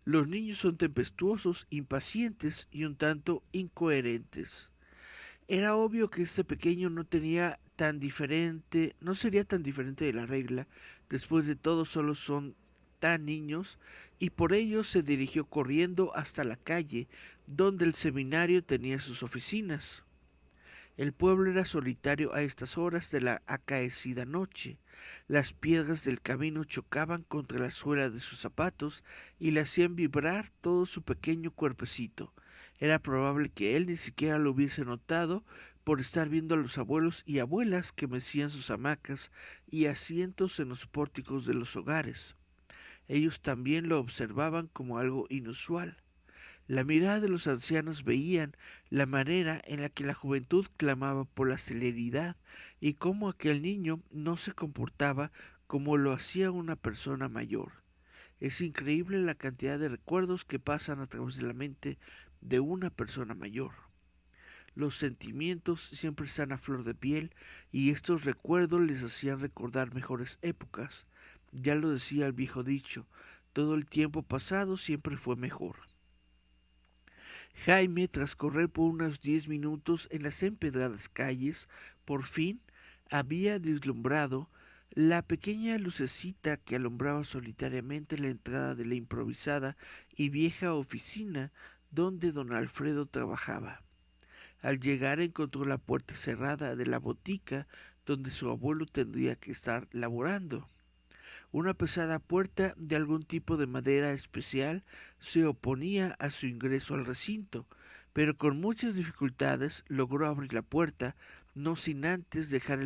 Los niños son tempestuosos, impacientes y un tanto incoherentes. Era obvio que este pequeño no sería tan diferente de la regla, después de todo solo son tan niños, y por ello se dirigió corriendo hasta la calle, donde el seminario tenía sus oficinas. El pueblo era solitario a estas horas de la acaecida noche. Las piedras del camino chocaban contra la suela de sus zapatos y le hacían vibrar todo su pequeño cuerpecito. Era probable que él ni siquiera lo hubiese notado por estar viendo a los abuelos y abuelas que mecían sus hamacas y asientos en los pórticos de los hogares. Ellos también lo observaban como algo inusual. La mirada de los ancianos veían la manera en la que la juventud clamaba por la celeridad y cómo aquel niño no se comportaba como lo hacía una persona mayor. Es increíble la cantidad de recuerdos que pasan a través de la mente de una persona mayor. Los sentimientos siempre están a flor de piel y estos recuerdos les hacían recordar mejores épocas. Ya lo decía el viejo dicho, todo el tiempo pasado siempre fue mejor. Jaime, tras correr por unos 10 minutos en las empedradas calles, por fin había deslumbrado la pequeña lucecita que alumbraba solitariamente la entrada de la improvisada y vieja oficina donde don Alfredo trabajaba. Al llegar encontró la puerta cerrada de la botica donde su abuelo tendría que estar laborando. Una pesada puerta de algún tipo de madera especial se oponía a su ingreso al recinto, pero con muchas dificultades logró abrir la puerta, no sin antes dejar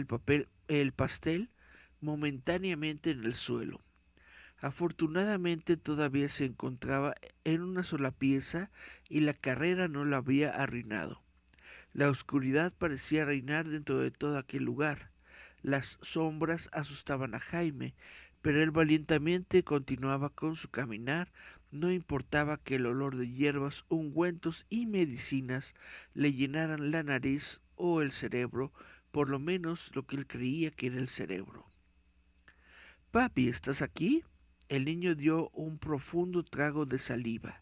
el pastel momentáneamente en el suelo. Afortunadamente todavía se encontraba en una sola pieza y la carrera no la había arruinado. La oscuridad parecía reinar dentro de todo aquel lugar. Las sombras asustaban a Jaime, pero él valientemente continuaba con su caminar, no importaba que el olor de hierbas, ungüentos y medicinas le llenaran la nariz o el cerebro, por lo menos lo que él creía que era el cerebro. Papi, ¿estás aquí? El niño dio un profundo trago de saliva.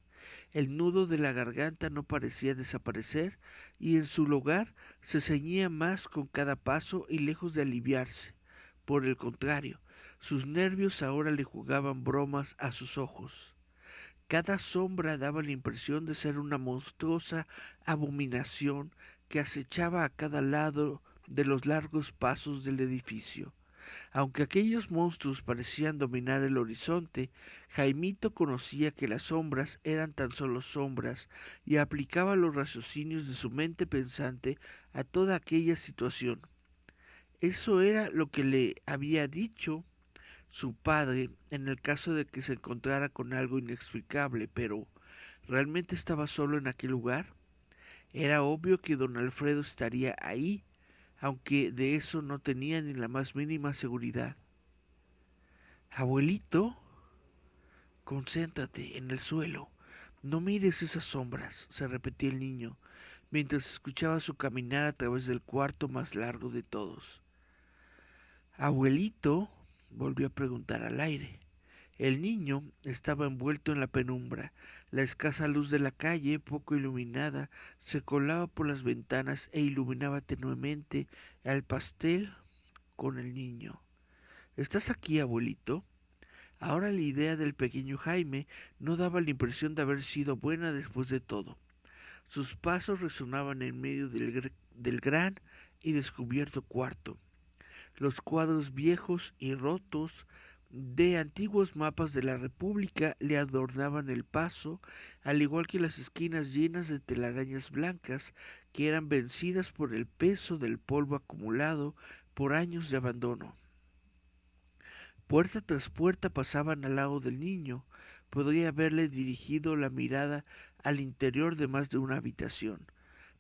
El nudo de la garganta no parecía desaparecer y en su lugar se ceñía más con cada paso y lejos de aliviarse. Por el contrario, sus nervios ahora le jugaban bromas a sus ojos. Cada sombra daba la impresión de ser una monstruosa abominación que acechaba a cada lado de los largos pasos del edificio. Aunque aquellos monstruos parecían dominar el horizonte, Jaimito conocía que las sombras eran tan solo sombras y aplicaba los raciocinios de su mente pensante a toda aquella situación. Eso era lo que le había dicho su padre en el caso de que se encontrara con algo inexplicable, pero ¿realmente estaba solo en aquel lugar? Era obvio que don Alfredo estaría ahí, aunque de eso no tenía ni la más mínima seguridad. Abuelito, concéntrate en el suelo. No mires esas sombras, se repetía el niño, mientras escuchaba su caminar a través del cuarto más largo de todos. Abuelito, volvió a preguntar al aire. El niño estaba envuelto en la penumbra. La escasa luz de la calle, poco iluminada, se colaba por las ventanas e iluminaba tenuemente al pastel con el niño. ¿Estás aquí, abuelito? Ahora la idea del pequeño Jaime no daba la impresión de haber sido buena después de todo. Sus pasos resonaban en medio del gran y descubierto cuarto. Los cuadros viejos y rotos de antiguos mapas de la República le adornaban el paso, al igual que las esquinas llenas de telarañas blancas que eran vencidas por el peso del polvo acumulado por años de abandono. Puerta tras puerta pasaban al lado del niño. Podría haberle dirigido la mirada al interior de más de una habitación,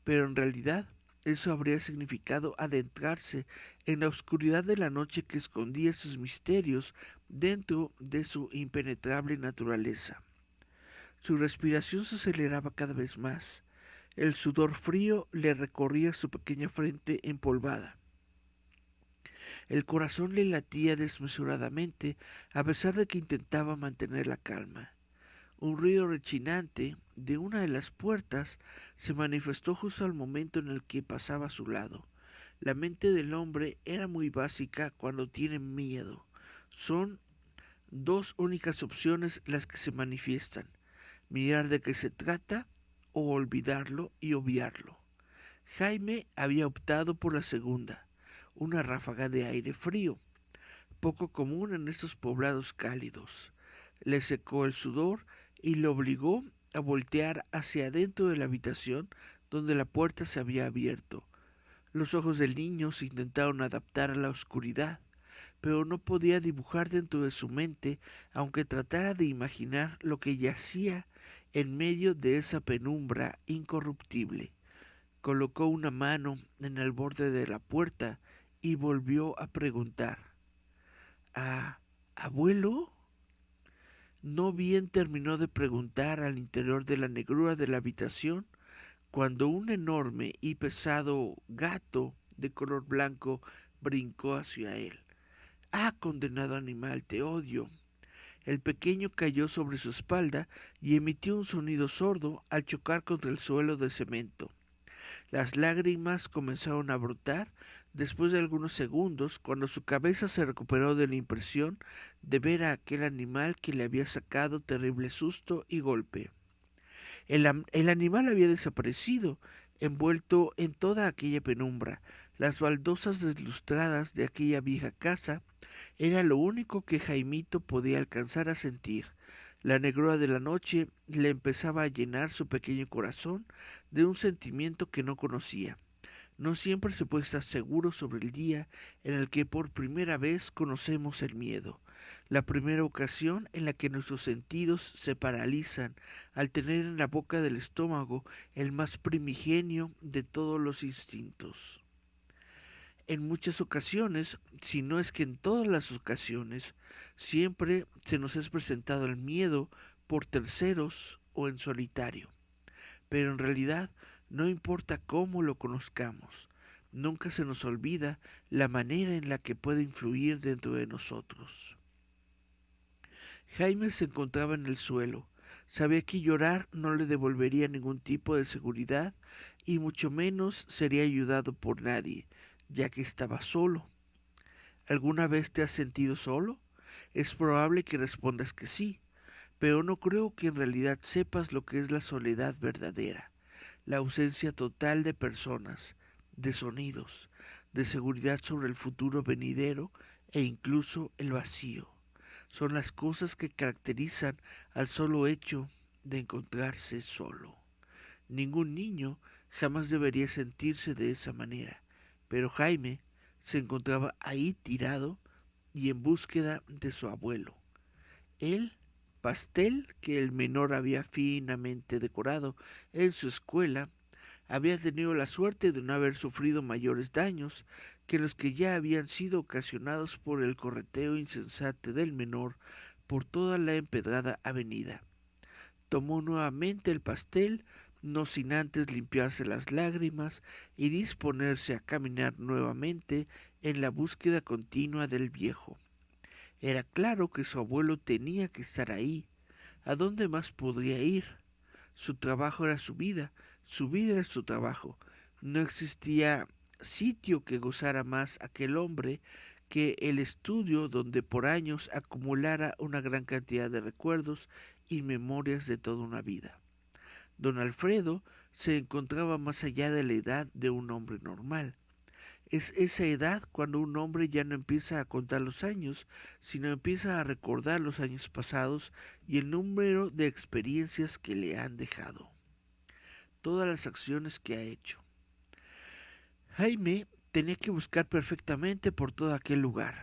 pero en realidad eso habría significado adentrarse en la oscuridad de la noche que escondía sus misterios dentro de su impenetrable naturaleza. Su respiración se aceleraba cada vez más. El sudor frío le recorría su pequeña frente empolvada. El corazón le latía desmesuradamente a pesar de que intentaba mantener la calma. Un ruido rechinante de una de las puertas se manifestó justo al momento en el que pasaba a su lado. La mente del hombre era muy básica cuando tiene miedo. Son dos únicas opciones las que se manifiestan: mirar de qué se trata o olvidarlo y obviarlo. Jaime había optado por la segunda, una ráfaga de aire frío, poco común en estos poblados cálidos. Le secó el sudor y lo obligó a voltear hacia adentro de la habitación donde la puerta se había abierto. Los ojos del niño se intentaron adaptar a la oscuridad, pero no podía dibujar dentro de su mente, aunque tratara de imaginar lo que yacía en medio de esa penumbra incorruptible. Colocó una mano en el borde de la puerta y volvió a preguntar: ¿Abuelo? No bien terminó de preguntar al interior de la negrura de la habitación, cuando un enorme y pesado gato de color blanco brincó hacia él. Condenado animal, te odio. El pequeño cayó sobre su espalda y emitió un sonido sordo al chocar contra el suelo de cemento. Las lágrimas comenzaron a brotar después de algunos segundos, cuando su cabeza se recuperó de la impresión de ver a aquel animal que le había sacado terrible susto y golpe. El animal había desaparecido, envuelto en toda aquella penumbra. Las baldosas deslustradas de aquella vieja casa era lo único que Jaimito podía alcanzar a sentir. La negrura de la noche le empezaba a llenar su pequeño corazón de un sentimiento que no conocía. No siempre se puede estar seguro sobre el día en el que por primera vez conocemos el miedo, la primera ocasión en la que nuestros sentidos se paralizan al tener en la boca del estómago el más primigenio de todos los instintos. En muchas ocasiones, si no es que en todas las ocasiones, siempre se nos es presentado el miedo por terceros o en solitario. Pero en realidad no importa cómo lo conozcamos, nunca se nos olvida la manera en la que puede influir dentro de nosotros. Jaime se encontraba en el suelo, Sabía que llorar no le devolvería ningún tipo de seguridad y mucho menos sería ayudado por nadie, ya que estaba solo. ¿Alguna vez te has sentido solo? Es probable que respondas que sí, pero no creo que en realidad sepas lo que es la soledad verdadera, la ausencia total de personas, de sonidos, de seguridad sobre el futuro venidero e incluso el vacío. Son las cosas que caracterizan al solo hecho de encontrarse solo. Ningún niño jamás debería sentirse de esa manera, pero Jaime se encontraba ahí tirado y en búsqueda de su abuelo. El pastel que el menor había finamente decorado en su escuela había tenido la suerte de no haber sufrido mayores daños que los que ya habían sido ocasionados por el correteo insensato del menor por toda la empedrada avenida. Tomó nuevamente el pastel, no sin antes limpiarse las lágrimas y disponerse a caminar nuevamente en la búsqueda continua del viejo. Era claro que su abuelo tenía que estar ahí. ¿A dónde más podría ir? Su trabajo era su vida era su trabajo. No existía sitio que gozara más aquel hombre que el estudio donde por años acumulara una gran cantidad de recuerdos y memorias de toda una vida. Don Alfredo se encontraba más allá de la edad de un hombre normal. Es esa edad cuando un hombre ya no empieza a contar los años, sino empieza a recordar los años pasados y el número de experiencias que le han dejado, todas las acciones que ha hecho. Jaime tenía que buscar perfectamente por todo aquel lugar.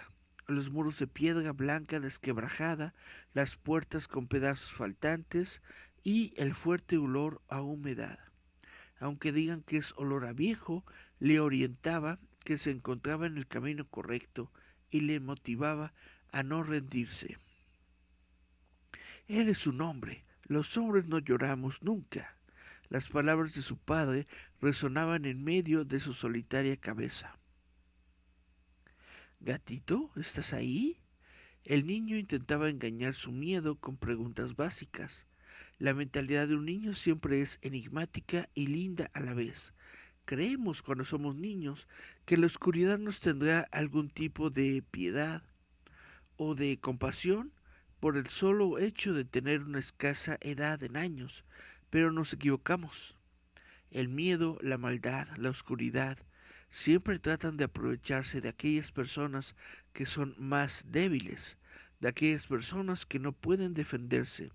Los muros de piedra blanca desquebrajada, las puertas con pedazos faltantes y el fuerte olor a humedad. Aunque digan que es olor a viejo, le orientaba que se encontraba en el camino correcto y le motivaba a no rendirse. Eres un hombre, los hombres no lloramos nunca. Las palabras de su padre resonaban en medio de su solitaria cabeza. ¿Gatito? ¿Estás ahí? El niño intentaba engañar su miedo con preguntas básicas. La mentalidad de un niño siempre es enigmática y linda a la vez. Creemos cuando somos niños que la oscuridad nos tendrá algún tipo de piedad o de compasión por el solo hecho de tener una escasa edad en años, pero nos equivocamos. El miedo, la maldad, la oscuridad siempre tratan de aprovecharse de aquellas personas que son más débiles, de aquellas personas que no pueden defenderse.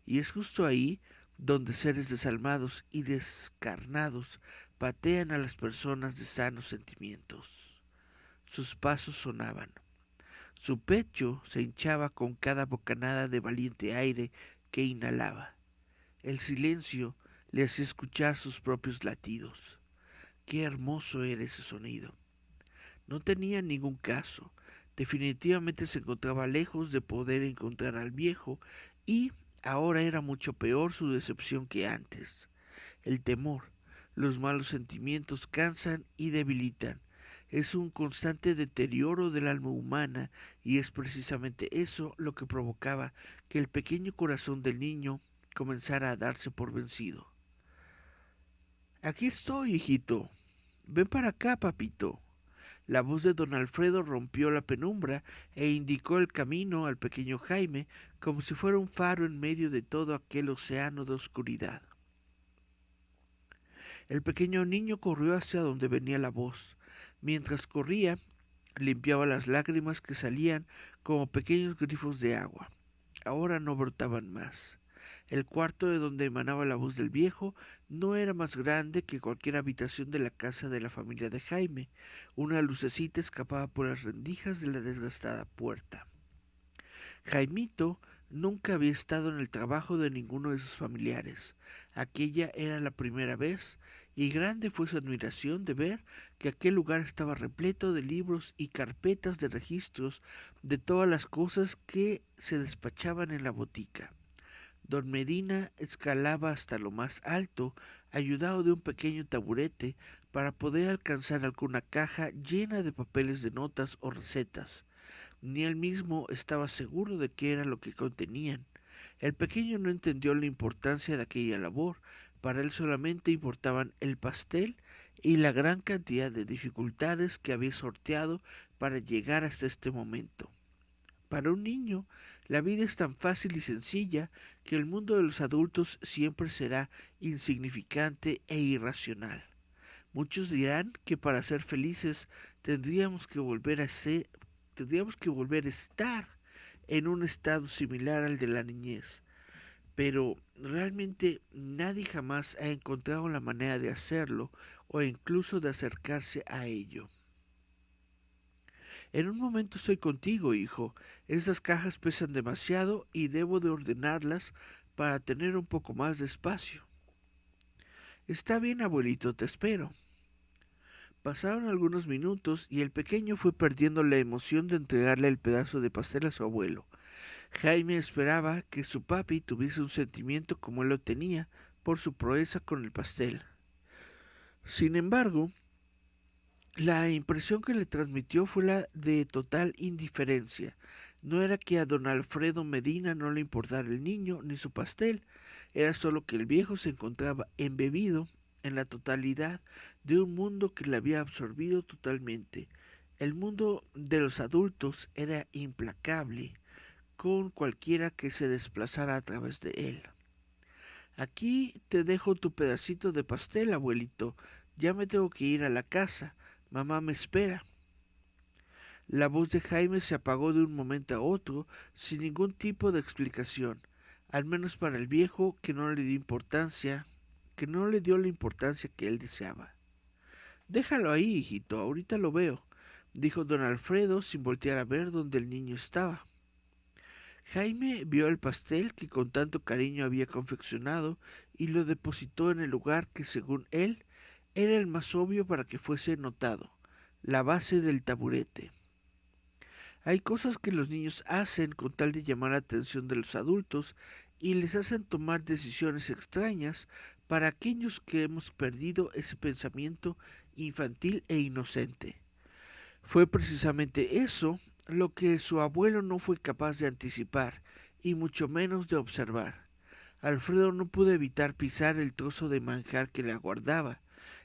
Y es justo ahí donde seres desalmados y descarnados patean a las personas de sanos sentimientos. Sus pasos sonaban. Su pecho se hinchaba con cada bocanada de valiente aire que inhalaba. El silencio le hacía escuchar sus propios latidos. Qué hermoso era ese sonido. No tenía ningún caso. Definitivamente se encontraba lejos de poder encontrar al viejo y ahora era mucho peor su decepción que antes. El temor, los malos sentimientos cansan y debilitan. Es un constante deterioro del alma humana y es precisamente eso lo que provocaba que el pequeño corazón del niño comenzara a darse por vencido. Aquí estoy, hijito. Ven para acá, papito. La voz de don Alfredo rompió la penumbra e indicó el camino al pequeño Jaime como si fuera un faro en medio de todo aquel océano de oscuridad. El pequeño niño corrió hacia donde venía la voz. Mientras corría, limpiaba las lágrimas que salían como pequeños grifos de agua. Ahora no brotaban más. El cuarto de donde emanaba la voz del viejo no era más grande que cualquier habitación de la casa de la familia de Jaime. Una lucecita escapaba por las rendijas de la desgastada puerta. Jaimito nunca había estado en el trabajo de ninguno de sus familiares. Aquella era la primera vez, y grande fue su admiración de ver que aquel lugar estaba repleto de libros y carpetas de registros de todas las cosas que se despachaban en la botica. Don Medina escalaba hasta lo más alto, ayudado de un pequeño taburete, para poder alcanzar alguna caja llena de papeles de notas o recetas. Ni él mismo estaba seguro de qué era lo que contenían. El pequeño no entendió la importancia de aquella labor. Para él solamente importaban el pastel y la gran cantidad de dificultades que había sorteado para llegar hasta este momento. Para un niño, la vida es tan fácil y sencilla que el mundo de los adultos siempre será insignificante e irracional. Muchos dirán que para ser felices tendríamos que volver a estar en un estado similar al de la niñez, pero realmente nadie jamás ha encontrado la manera de hacerlo o incluso de acercarse a ello. En un momento estoy contigo, hijo. Estas cajas pesan demasiado y debo de ordenarlas para tener un poco más de espacio. Está bien, abuelito, te espero. Pasaron algunos minutos y el pequeño fue perdiendo la emoción de entregarle el pedazo de pastel a su abuelo. Jaime esperaba que su papi tuviese un sentimiento como él lo tenía por su proeza con el pastel. Sin embargo, la impresión que le transmitió fue la de total indiferencia. No era que a don Alfredo Medina no le importara el niño ni su pastel, era solo que el viejo se encontraba embebido en la totalidad de un mundo que le había absorbido totalmente. El mundo de los adultos era implacable con cualquiera que se desplazara a través de él. Aquí te dejo tu pedacito de pastel, abuelito. Ya me tengo que ir a la casa. Mamá me espera. La voz de Jaime se apagó de un momento a otro sin ningún tipo de explicación, al menos para el viejo que no le dio la importancia que él deseaba. Déjalo ahí, hijito, ahorita lo veo, dijo don Alfredo sin voltear a ver donde el niño estaba. Jaime vio el pastel que con tanto cariño había confeccionado y lo depositó en el lugar que, según él, era el más obvio para que fuese notado, la base del taburete. Hay cosas que los niños hacen con tal de llamar la atención de los adultos y les hacen tomar decisiones extrañas para aquellos que hemos perdido ese pensamiento infantil e inocente. Fue precisamente eso lo que su abuelo no fue capaz de anticipar y mucho menos de observar. Alfredo no pudo evitar pisar el trozo de manjar que le aguardaba.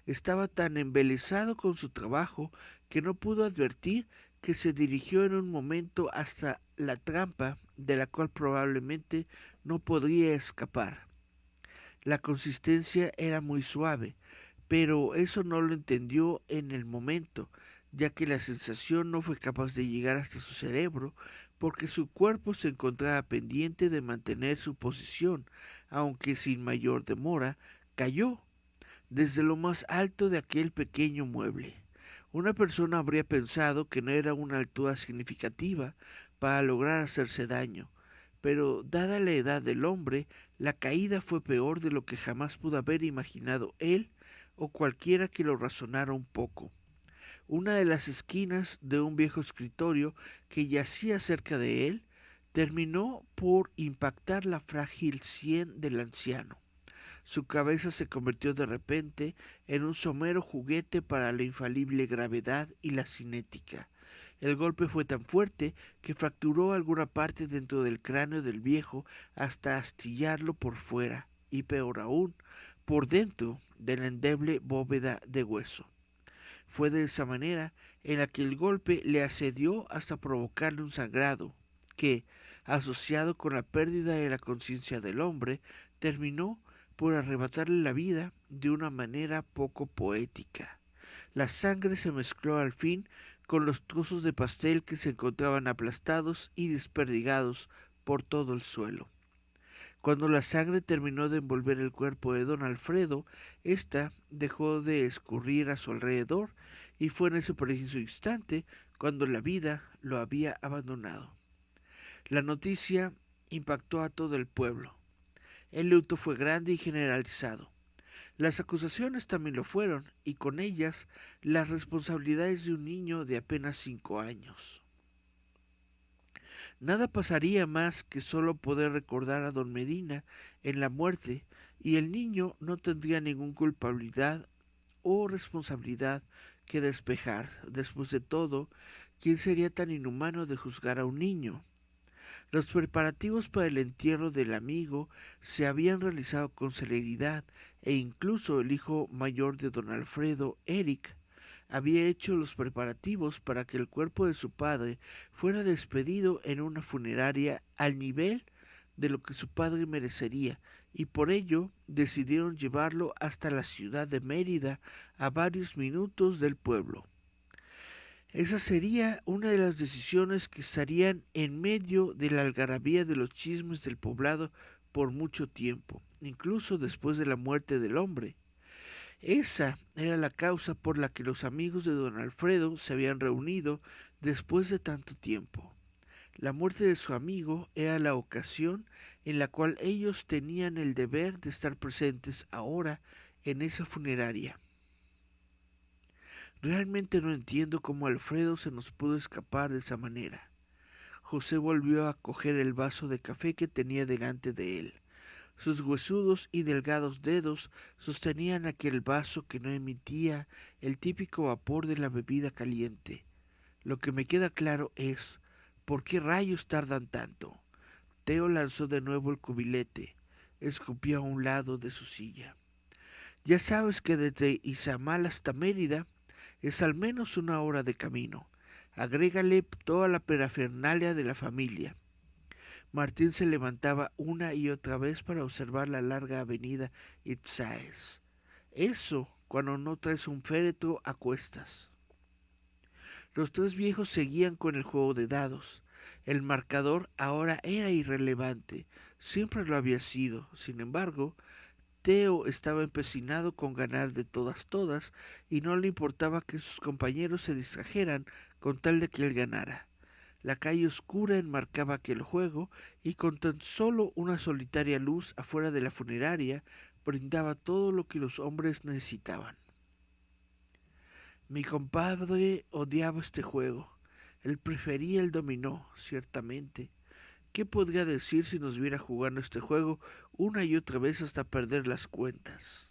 Estaba tan embelesado con su trabajo que no pudo advertir que se dirigió en un momento hasta la trampa de la cual probablemente no podría escapar. La consistencia era muy suave, pero eso no lo entendió en el momento, ya que la sensación no fue capaz de llegar hasta su cerebro, porque su cuerpo se encontraba pendiente de mantener su posición, aunque sin mayor demora, cayó desde lo más alto de aquel pequeño mueble. Una persona habría pensado que no era una altura significativa para lograr hacerse daño, pero dada la edad del hombre, la caída fue peor de lo que jamás pudo haber imaginado él o cualquiera que lo razonara un poco. Una de las esquinas de un viejo escritorio que yacía cerca de él terminó por impactar la frágil sien del anciano. Su cabeza se convirtió de repente en un somero juguete para la infalible gravedad y la cinética. El golpe fue tan fuerte que fracturó alguna parte dentro del cráneo del viejo hasta astillarlo por fuera y, peor aún, por dentro de la endeble bóveda de hueso. Fue de esa manera en la que el golpe le asedió hasta provocarle un sangrado que, asociado con la pérdida de la conciencia del hombre, terminó por arrebatarle la vida de una manera poco poética. La sangre se mezcló al fin con los trozos de pastel que se encontraban aplastados y desperdigados por todo el suelo. Cuando la sangre terminó de envolver el cuerpo de don Alfredo, ésta dejó de escurrir a su alrededor y fue en ese preciso instante cuando la vida lo había abandonado. La noticia impactó a todo el pueblo. El luto fue grande y generalizado. Las acusaciones también lo fueron, y con ellas las responsabilidades de un niño de apenas 5 años. Nada pasaría más que solo poder recordar a don Medina en la muerte, y el niño no tendría ninguna culpabilidad o responsabilidad que despejar. Después de todo, ¿quién sería tan inhumano de juzgar a un niño? Los preparativos para el entierro del amigo se habían realizado con celeridad e incluso el hijo mayor de don Alfredo, Eric, había hecho los preparativos para que el cuerpo de su padre fuera despedido en una funeraria al nivel de lo que su padre merecería, y por ello decidieron llevarlo hasta la ciudad de Mérida, a varios minutos del pueblo. Esa sería una de las decisiones que estarían en medio de la algarabía de los chismes del poblado por mucho tiempo, incluso después de la muerte del hombre. Esa era la causa por la que los amigos de don Alfredo se habían reunido después de tanto tiempo. La muerte de su amigo era la ocasión en la cual ellos tenían el deber de estar presentes ahora en esa funeraria. Realmente no entiendo cómo Alfredo se nos pudo escapar de esa manera. José volvió a coger el vaso de café que tenía delante de él. Sus huesudos y delgados dedos sostenían aquel vaso que no emitía el típico vapor de la bebida caliente. Lo que me queda claro es, ¿por qué rayos tardan tanto? Teo lanzó de nuevo el cubilete, escupió a un lado de su silla. Ya sabes que desde Izamal hasta Mérida es al menos 1 hora de camino. Agrégale toda la parafernalia de la familia. Martín se levantaba una y otra vez para observar la larga avenida Itzáes. Eso cuando no traes un féretro a cuestas. Los tres viejos seguían con el juego de dados. El marcador ahora era irrelevante, siempre lo había sido. Sin embargo, Teo estaba empecinado con ganar de todas y no le importaba que sus compañeros se distrajeran con tal de que él ganara. La calle oscura enmarcaba aquel juego y con tan solo una solitaria luz afuera de la funeraria brindaba todo lo que los hombres necesitaban. Mi compadre odiaba este juego. Él prefería el dominó, ciertamente. ¿Qué podría decir si nos viera jugando este juego una y otra vez hasta perder las cuentas?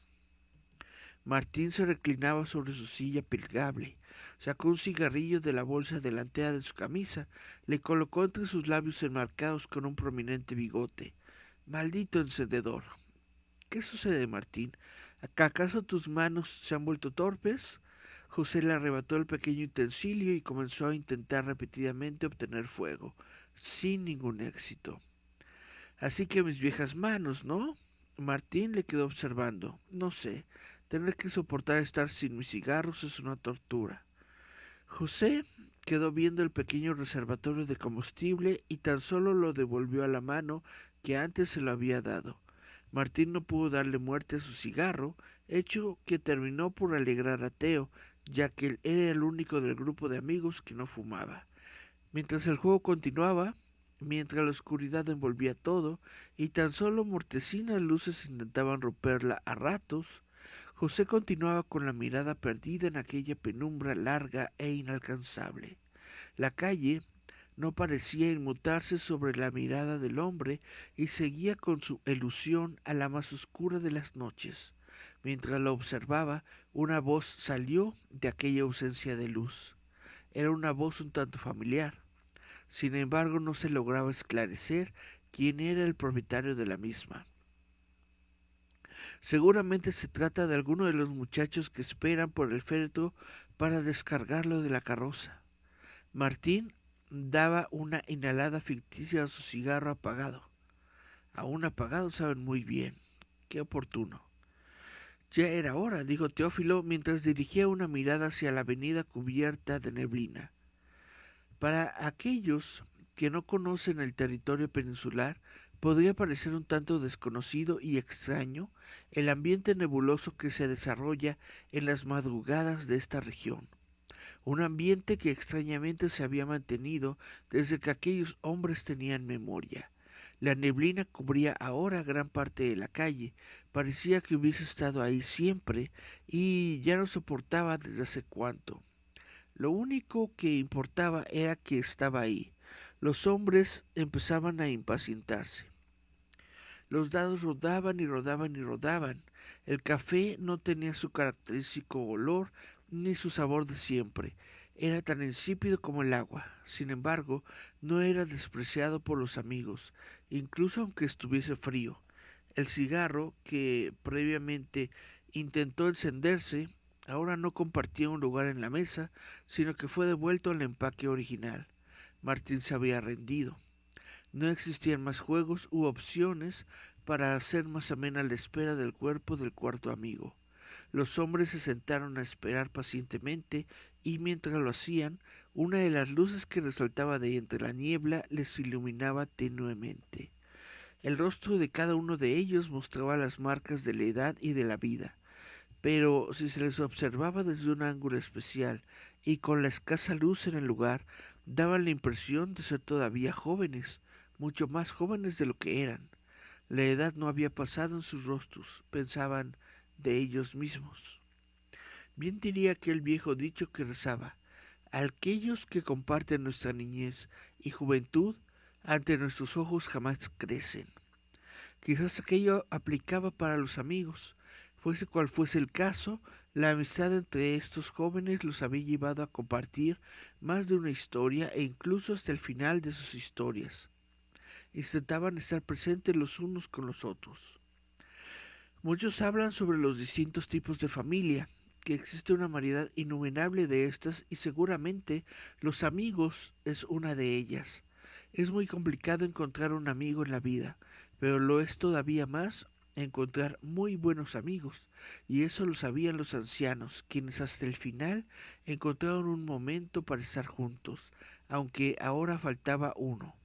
Martín se reclinaba sobre su silla plegable, sacó un cigarrillo de la bolsa delantera de su camisa, le colocó entre sus labios enmarcados con un prominente bigote. Maldito encendedor. ¿Qué sucede, Martín? ¿Acaso tus manos se han vuelto torpes? José le arrebató el pequeño utensilio y comenzó a intentar repetidamente obtener fuego, sin ningún éxito. Así que mis viejas manos, ¿no? Martín le quedó observando. No sé, tener que soportar estar sin mis cigarros es una tortura. José quedó viendo el pequeño reservatorio de combustible y tan solo lo devolvió a la mano que antes se lo había dado. Martín no pudo darle muerte a su cigarro, hecho que terminó por alegrar a Teo, ya que él era el único del grupo de amigos que no fumaba. Mientras el juego continuaba, mientras la oscuridad envolvía todo y tan solo mortecinas luces intentaban romperla a ratos, José continuaba con la mirada perdida en aquella penumbra larga e inalcanzable. La calle no parecía inmutarse sobre la mirada del hombre y seguía con su elusión a la más oscura de las noches. Mientras lo observaba, una voz salió de aquella ausencia de luz. Era una voz un tanto familiar. Sin embargo, no se lograba esclarecer quién era el propietario de la misma. Seguramente se trata de alguno de los muchachos que esperan por el féretro para descargarlo de la carroza. Martín daba una inhalada ficticia a su cigarro apagado. Aún apagado saben muy bien. Qué oportuno. Ya era hora, dijo Teófilo mientras dirigía una mirada hacia la avenida cubierta de neblina. Para aquellos que no conocen el territorio peninsular, podría parecer un tanto desconocido y extraño el ambiente nebuloso que se desarrolla en las madrugadas de esta región. Un ambiente que extrañamente se había mantenido desde que aquellos hombres tenían memoria. La neblina cubría ahora gran parte de la calle, parecía que hubiese estado ahí siempre y ya no soportaba desde hace cuánto. Lo único que importaba era que estaba ahí. Los hombres empezaban a impacientarse. Los dados rodaban y rodaban y rodaban. El café no tenía su característico olor ni su sabor de siempre. Era tan insípido como el agua. Sin embargo, no era despreciado por los amigos, incluso aunque estuviese frío. El cigarro, que previamente intentó encenderse, ahora no compartía un lugar en la mesa, sino que fue devuelto al empaque original. Martín se había rendido. No existían más juegos u opciones para hacer más amena la espera del cuerpo del cuarto amigo. Los hombres se sentaron a esperar pacientemente y mientras lo hacían, una de las luces que resaltaba de entre la niebla les iluminaba tenuemente. El rostro de cada uno de ellos mostraba las marcas de la edad y de la vida, pero si se les observaba desde un ángulo especial y con la escasa luz en el lugar, daban la impresión de ser todavía jóvenes, mucho más jóvenes de lo que eran. La edad no había pasado en sus rostros, pensaban de ellos mismos. Bien diría aquel viejo dicho que rezaba: aquellos que comparten nuestra niñez y juventud ante nuestros ojos jamás crecen. Quizás aquello aplicaba para los amigos. Fuese cual fuese el caso, la amistad entre estos jóvenes los había llevado a compartir más de una historia e incluso hasta el final de sus historias. Intentaban estar presentes los unos con los otros. Muchos hablan sobre los distintos tipos de familia, que existe una variedad innumerable de estas y seguramente los amigos es una de ellas. Es muy complicado encontrar un amigo en la vida, pero lo es todavía más encontrar muy buenos amigos, y eso lo sabían los ancianos, quienes hasta el final encontraron un momento para estar juntos, aunque ahora faltaba uno.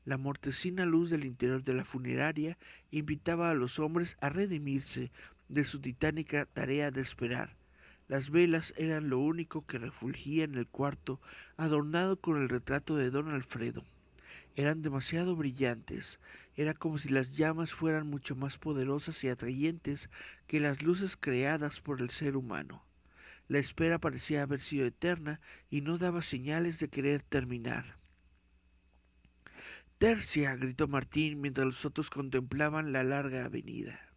La mortecina luz del interior de la funeraria invitaba a los hombres a redimirse de su titánica tarea de esperar. Las velas eran lo único que refulgía en el cuarto adornado con el retrato de don Alfredo. Eran demasiado brillantes, era como si las llamas fueran mucho más poderosas y atrayentes que las luces creadas por el ser humano. La espera parecía haber sido eterna y no daba señales de querer terminar. Tercia, gritó Martín mientras los otros contemplaban la larga avenida.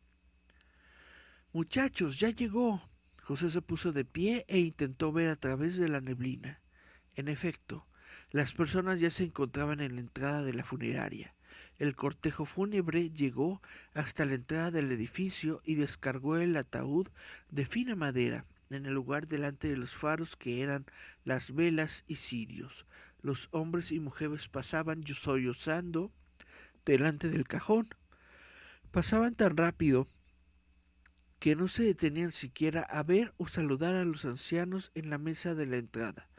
Muchachos, ya llegó. José se puso de pie e intentó ver a través de la neblina. En efecto, las personas ya se encontraban en la entrada de la funeraria. El cortejo fúnebre llegó hasta la entrada del edificio y descargó el ataúd de fina madera en el lugar delante de los faros que eran las velas y cirios. Los hombres y mujeres pasaban sollozando delante del cajón. Pasaban tan rápido que no se detenían siquiera a ver o saludar a los ancianos en la mesa de la entrada.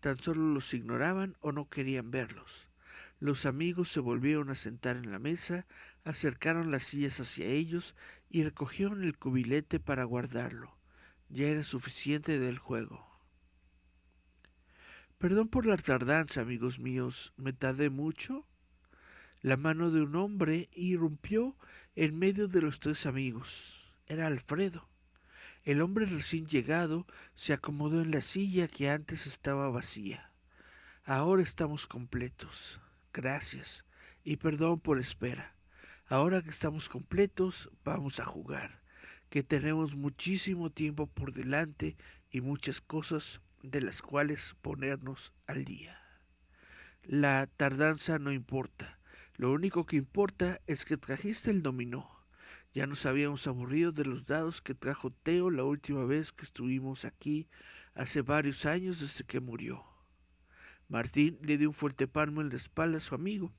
Tan solo los ignoraban o no querían verlos. Los amigos se volvieron a sentar en la mesa, acercaron las sillas hacia ellos y recogieron el cubilete para guardarlo. Ya era suficiente del juego. Perdón por la tardanza, amigos míos. ¿Me tardé mucho? La mano de un hombre irrumpió en medio de los tres amigos. Era Alfredo. El hombre recién llegado se acomodó en la silla que antes estaba vacía. Ahora estamos completos. Gracias. Y perdón por espera. Ahora que estamos completos, vamos a jugar, que tenemos muchísimo tiempo por delante y muchas cosas de las cuales ponernos al día. La tardanza no importa. Lo único que importa es que trajiste el dominó. Ya nos habíamos aburrido de los dados que trajo Teo la última vez que estuvimos aquí, hace varios años desde que murió. Martín le dio un fuerte palmo en la espalda a su amigo.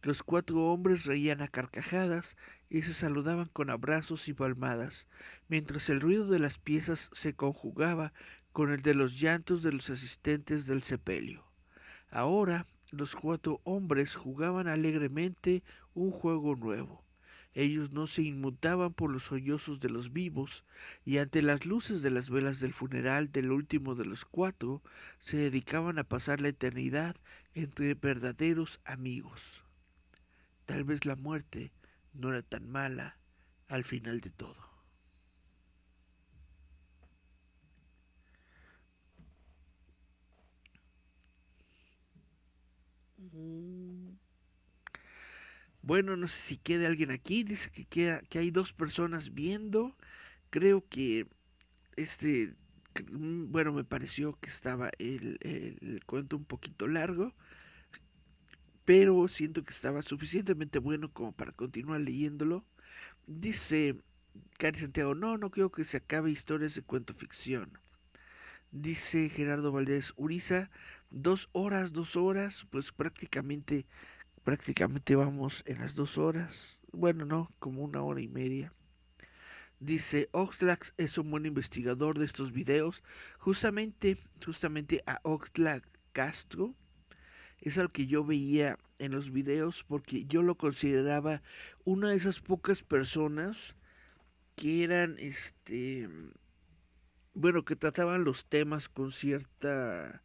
Los cuatro hombres reían a carcajadas y se saludaban con abrazos y palmadas, mientras el ruido de las piezas se conjugaba con el de los llantos de los asistentes del sepelio. Ahora los cuatro hombres jugaban alegremente un juego nuevo. Ellos no se inmutaban por los sollozos de los vivos, y ante las luces de las velas del funeral del último de los cuatro, se dedicaban a pasar la eternidad entre verdaderos amigos. Tal vez la muerte no era tan mala al final de todo. Bueno, no sé si queda alguien aquí. Dice que hay dos personas viendo. Creo que este bueno, me pareció que estaba el cuento un poquito largo, pero siento que estaba suficientemente bueno como para continuar leyéndolo. Dice Cari Santiago, no, no creo que se acabe historias de cuento ficción. Dice Gerardo Valdés Uriza, 2 horas, pues prácticamente vamos en las 2 horas. Bueno, no, como 1 hora y media. Dice, Oxlack es un buen investigador de estos videos. Justamente a Oxlack Castro es al que yo veía en los videos porque yo lo consideraba una de esas pocas personas que eran, bueno, que trataban los temas con cierta,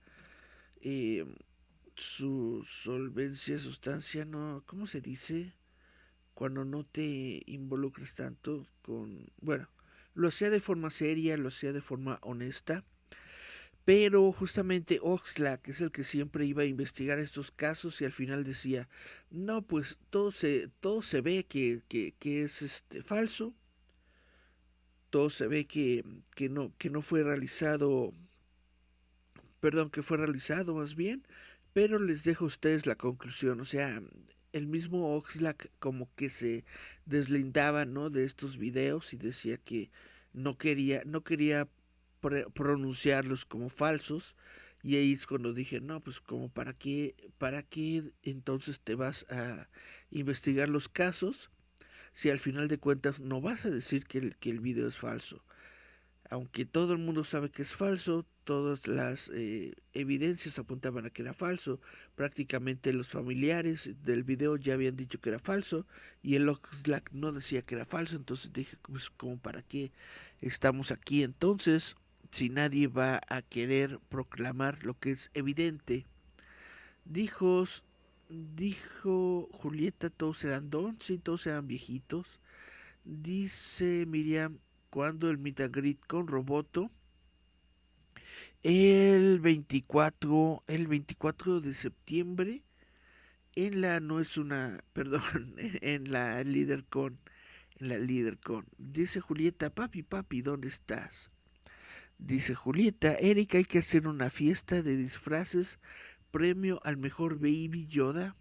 eh, su solvencia, sustancia, no, ¿cómo se dice? Cuando no te involucres tanto con, bueno, lo hacía de forma seria, lo hacía de forma honesta, pero justamente Oxlack es el que siempre iba a investigar estos casos y al final decía, no, pues todo se ve que es falso, todo se ve que no fue realizado, perdón, que fue realizado más bien, pero les dejo a ustedes la conclusión, o sea, el mismo Oxlack como que se deslindaba, ¿no?, de estos videos y decía que no quería pronunciarlos como falsos, y ahí es cuando dije, no, pues como para qué entonces te vas a investigar los casos si al final de cuentas no vas a decir que el video es falso. Aunque todo el mundo sabe que es falso, todas las evidencias apuntaban a que era falso, prácticamente los familiares del video ya habían dicho que era falso y el Oxlack no decía que era falso, entonces dije, pues como para qué estamos aquí entonces si nadie va a querer proclamar lo que es evidente. Dijo, dijo Julieta, todos eran dons y todos eran viejitos. Dice Miriam, cuando el meet and greet con Roboto, el 24 de septiembre, en la, no es una, perdón, en la LeaderCon, en la LeaderCon. Dice Julieta, papi, ¿dónde estás? Dice Julieta, Erika, hay que hacer una fiesta de disfraces, premio al mejor Baby Yoda,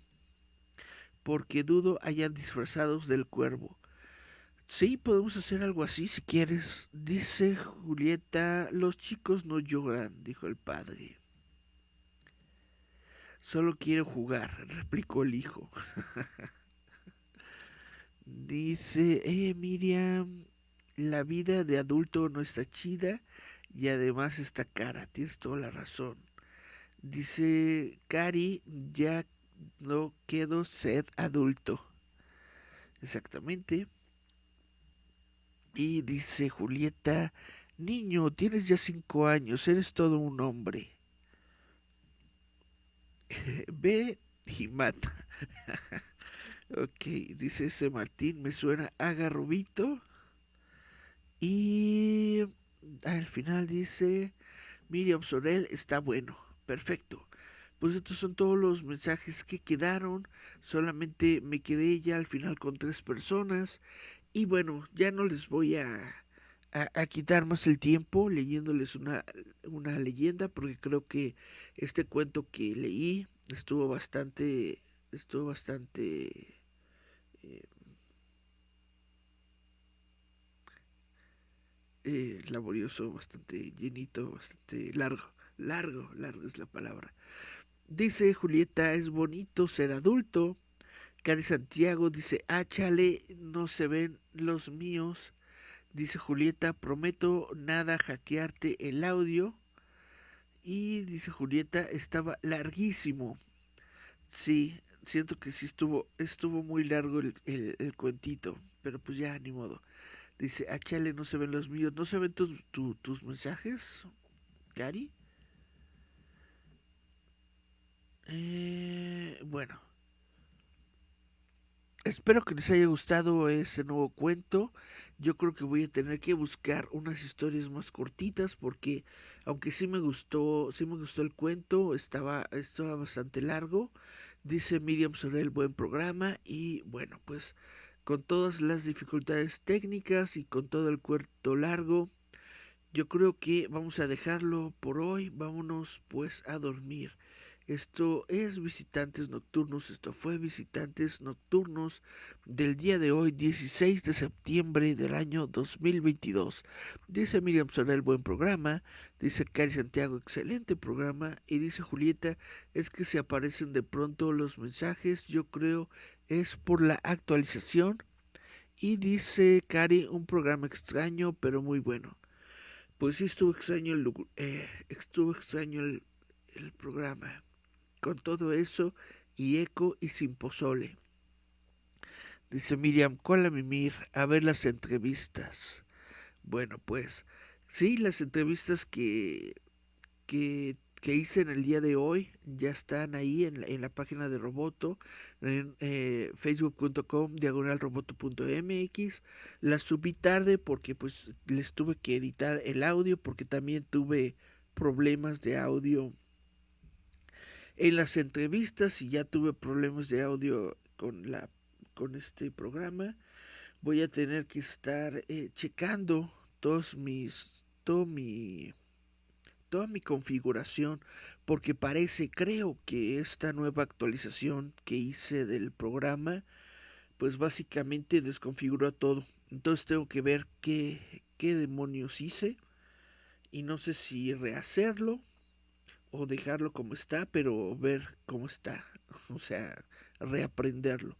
porque dudo hayan disfrazados del cuervo. Sí, podemos hacer algo así si quieres. Dice Julieta, los chicos no lloran, dijo el padre. Solo quiero jugar, replicó el hijo. Dice, Miriam, la vida de adulto no está chida y además está cara, tienes toda la razón. Dice Cari, ya no quiero ser adulto. Exactamente. Y dice Julieta, niño, tienes ya 5 años, eres todo un hombre. Ve y mata. Ok, dice ese Martín, me suena a Garrobito. Y al final dice, Miriam Sorel está bueno, perfecto. Pues estos son todos los mensajes que quedaron. Solamente me quedé ya al final con 3 personas. Y bueno, ya no les voy a quitar más el tiempo leyéndoles una leyenda, porque creo que este cuento que leí estuvo bastante eh, laborioso, bastante llenito, bastante largo es la palabra. Dice Julieta, es bonito ser adulto. Cari Santiago dice, chale, no se ven los míos. Dice Julieta, prometo nada hackearte el audio. Y dice Julieta, estaba larguísimo. Sí, siento que sí estuvo muy largo el cuentito, pero pues ya, ni modo. Dice, chale, no se ven los míos. ¿No se ven tus mensajes, Cari? Bueno, espero que les haya gustado ese nuevo cuento. Yo creo que voy a tener que buscar unas historias más cortitas porque aunque sí me gustó el cuento, estaba bastante largo. Dice Miriam Sorel, buen programa y bueno, pues con todas las dificultades técnicas y con todo el cuento largo, yo creo que vamos a dejarlo por hoy. Vámonos pues a dormir. Esto es Visitantes Nocturnos, esto fue Visitantes Nocturnos del día de hoy, 16 de septiembre del año 2022. Dice Miriam Sorel, buen programa. Dice Cari Santiago, excelente programa. Y dice Julieta, es que se aparecen de pronto los mensajes, yo creo es por la actualización. Y dice Cari, un programa extraño, pero muy bueno. Pues sí, estuvo extraño el programa. Con todo eso y eco y sin pozole. Dice Miriam, cola Mimir, a ver las entrevistas. Bueno, pues sí, las entrevistas que hice en el día de hoy ya están ahí en la página de Roboto, en facebook.com/roboto.mx. Las subí tarde porque pues les tuve que editar el audio porque también tuve problemas de audio en las entrevistas y ya tuve problemas de audio con este programa. Voy a tener que estar checando toda mi configuración porque creo que esta nueva actualización que hice del programa pues básicamente desconfiguró todo. Entonces tengo que ver qué demonios hice y no sé si rehacerlo o dejarlo como está, pero ver cómo está, o sea, reaprenderlo.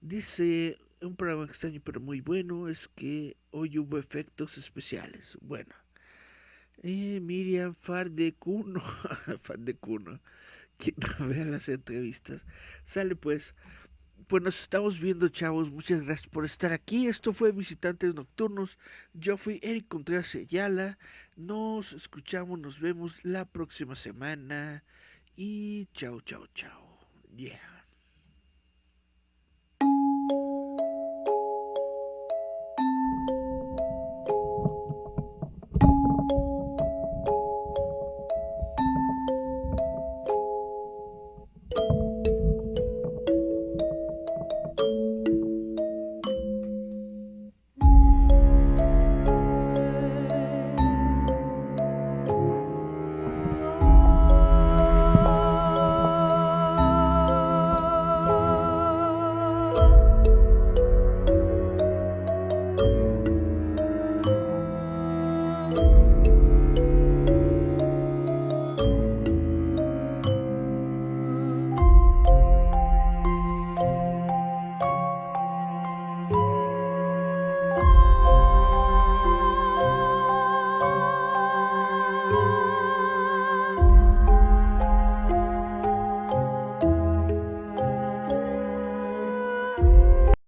Dice, un programa extraño pero muy bueno es que hoy hubo efectos especiales. Bueno, Miriam Fardecuno, Fardecuno, quien no vea las entrevistas. Sale pues, pues nos estamos viendo, chavos. Muchas gracias por estar aquí. Esto fue Visitantes Nocturnos. Yo fui Eric Contreras Ayala. Nos escuchamos, nos vemos la próxima semana. Y chao, chao, chao. Yeah.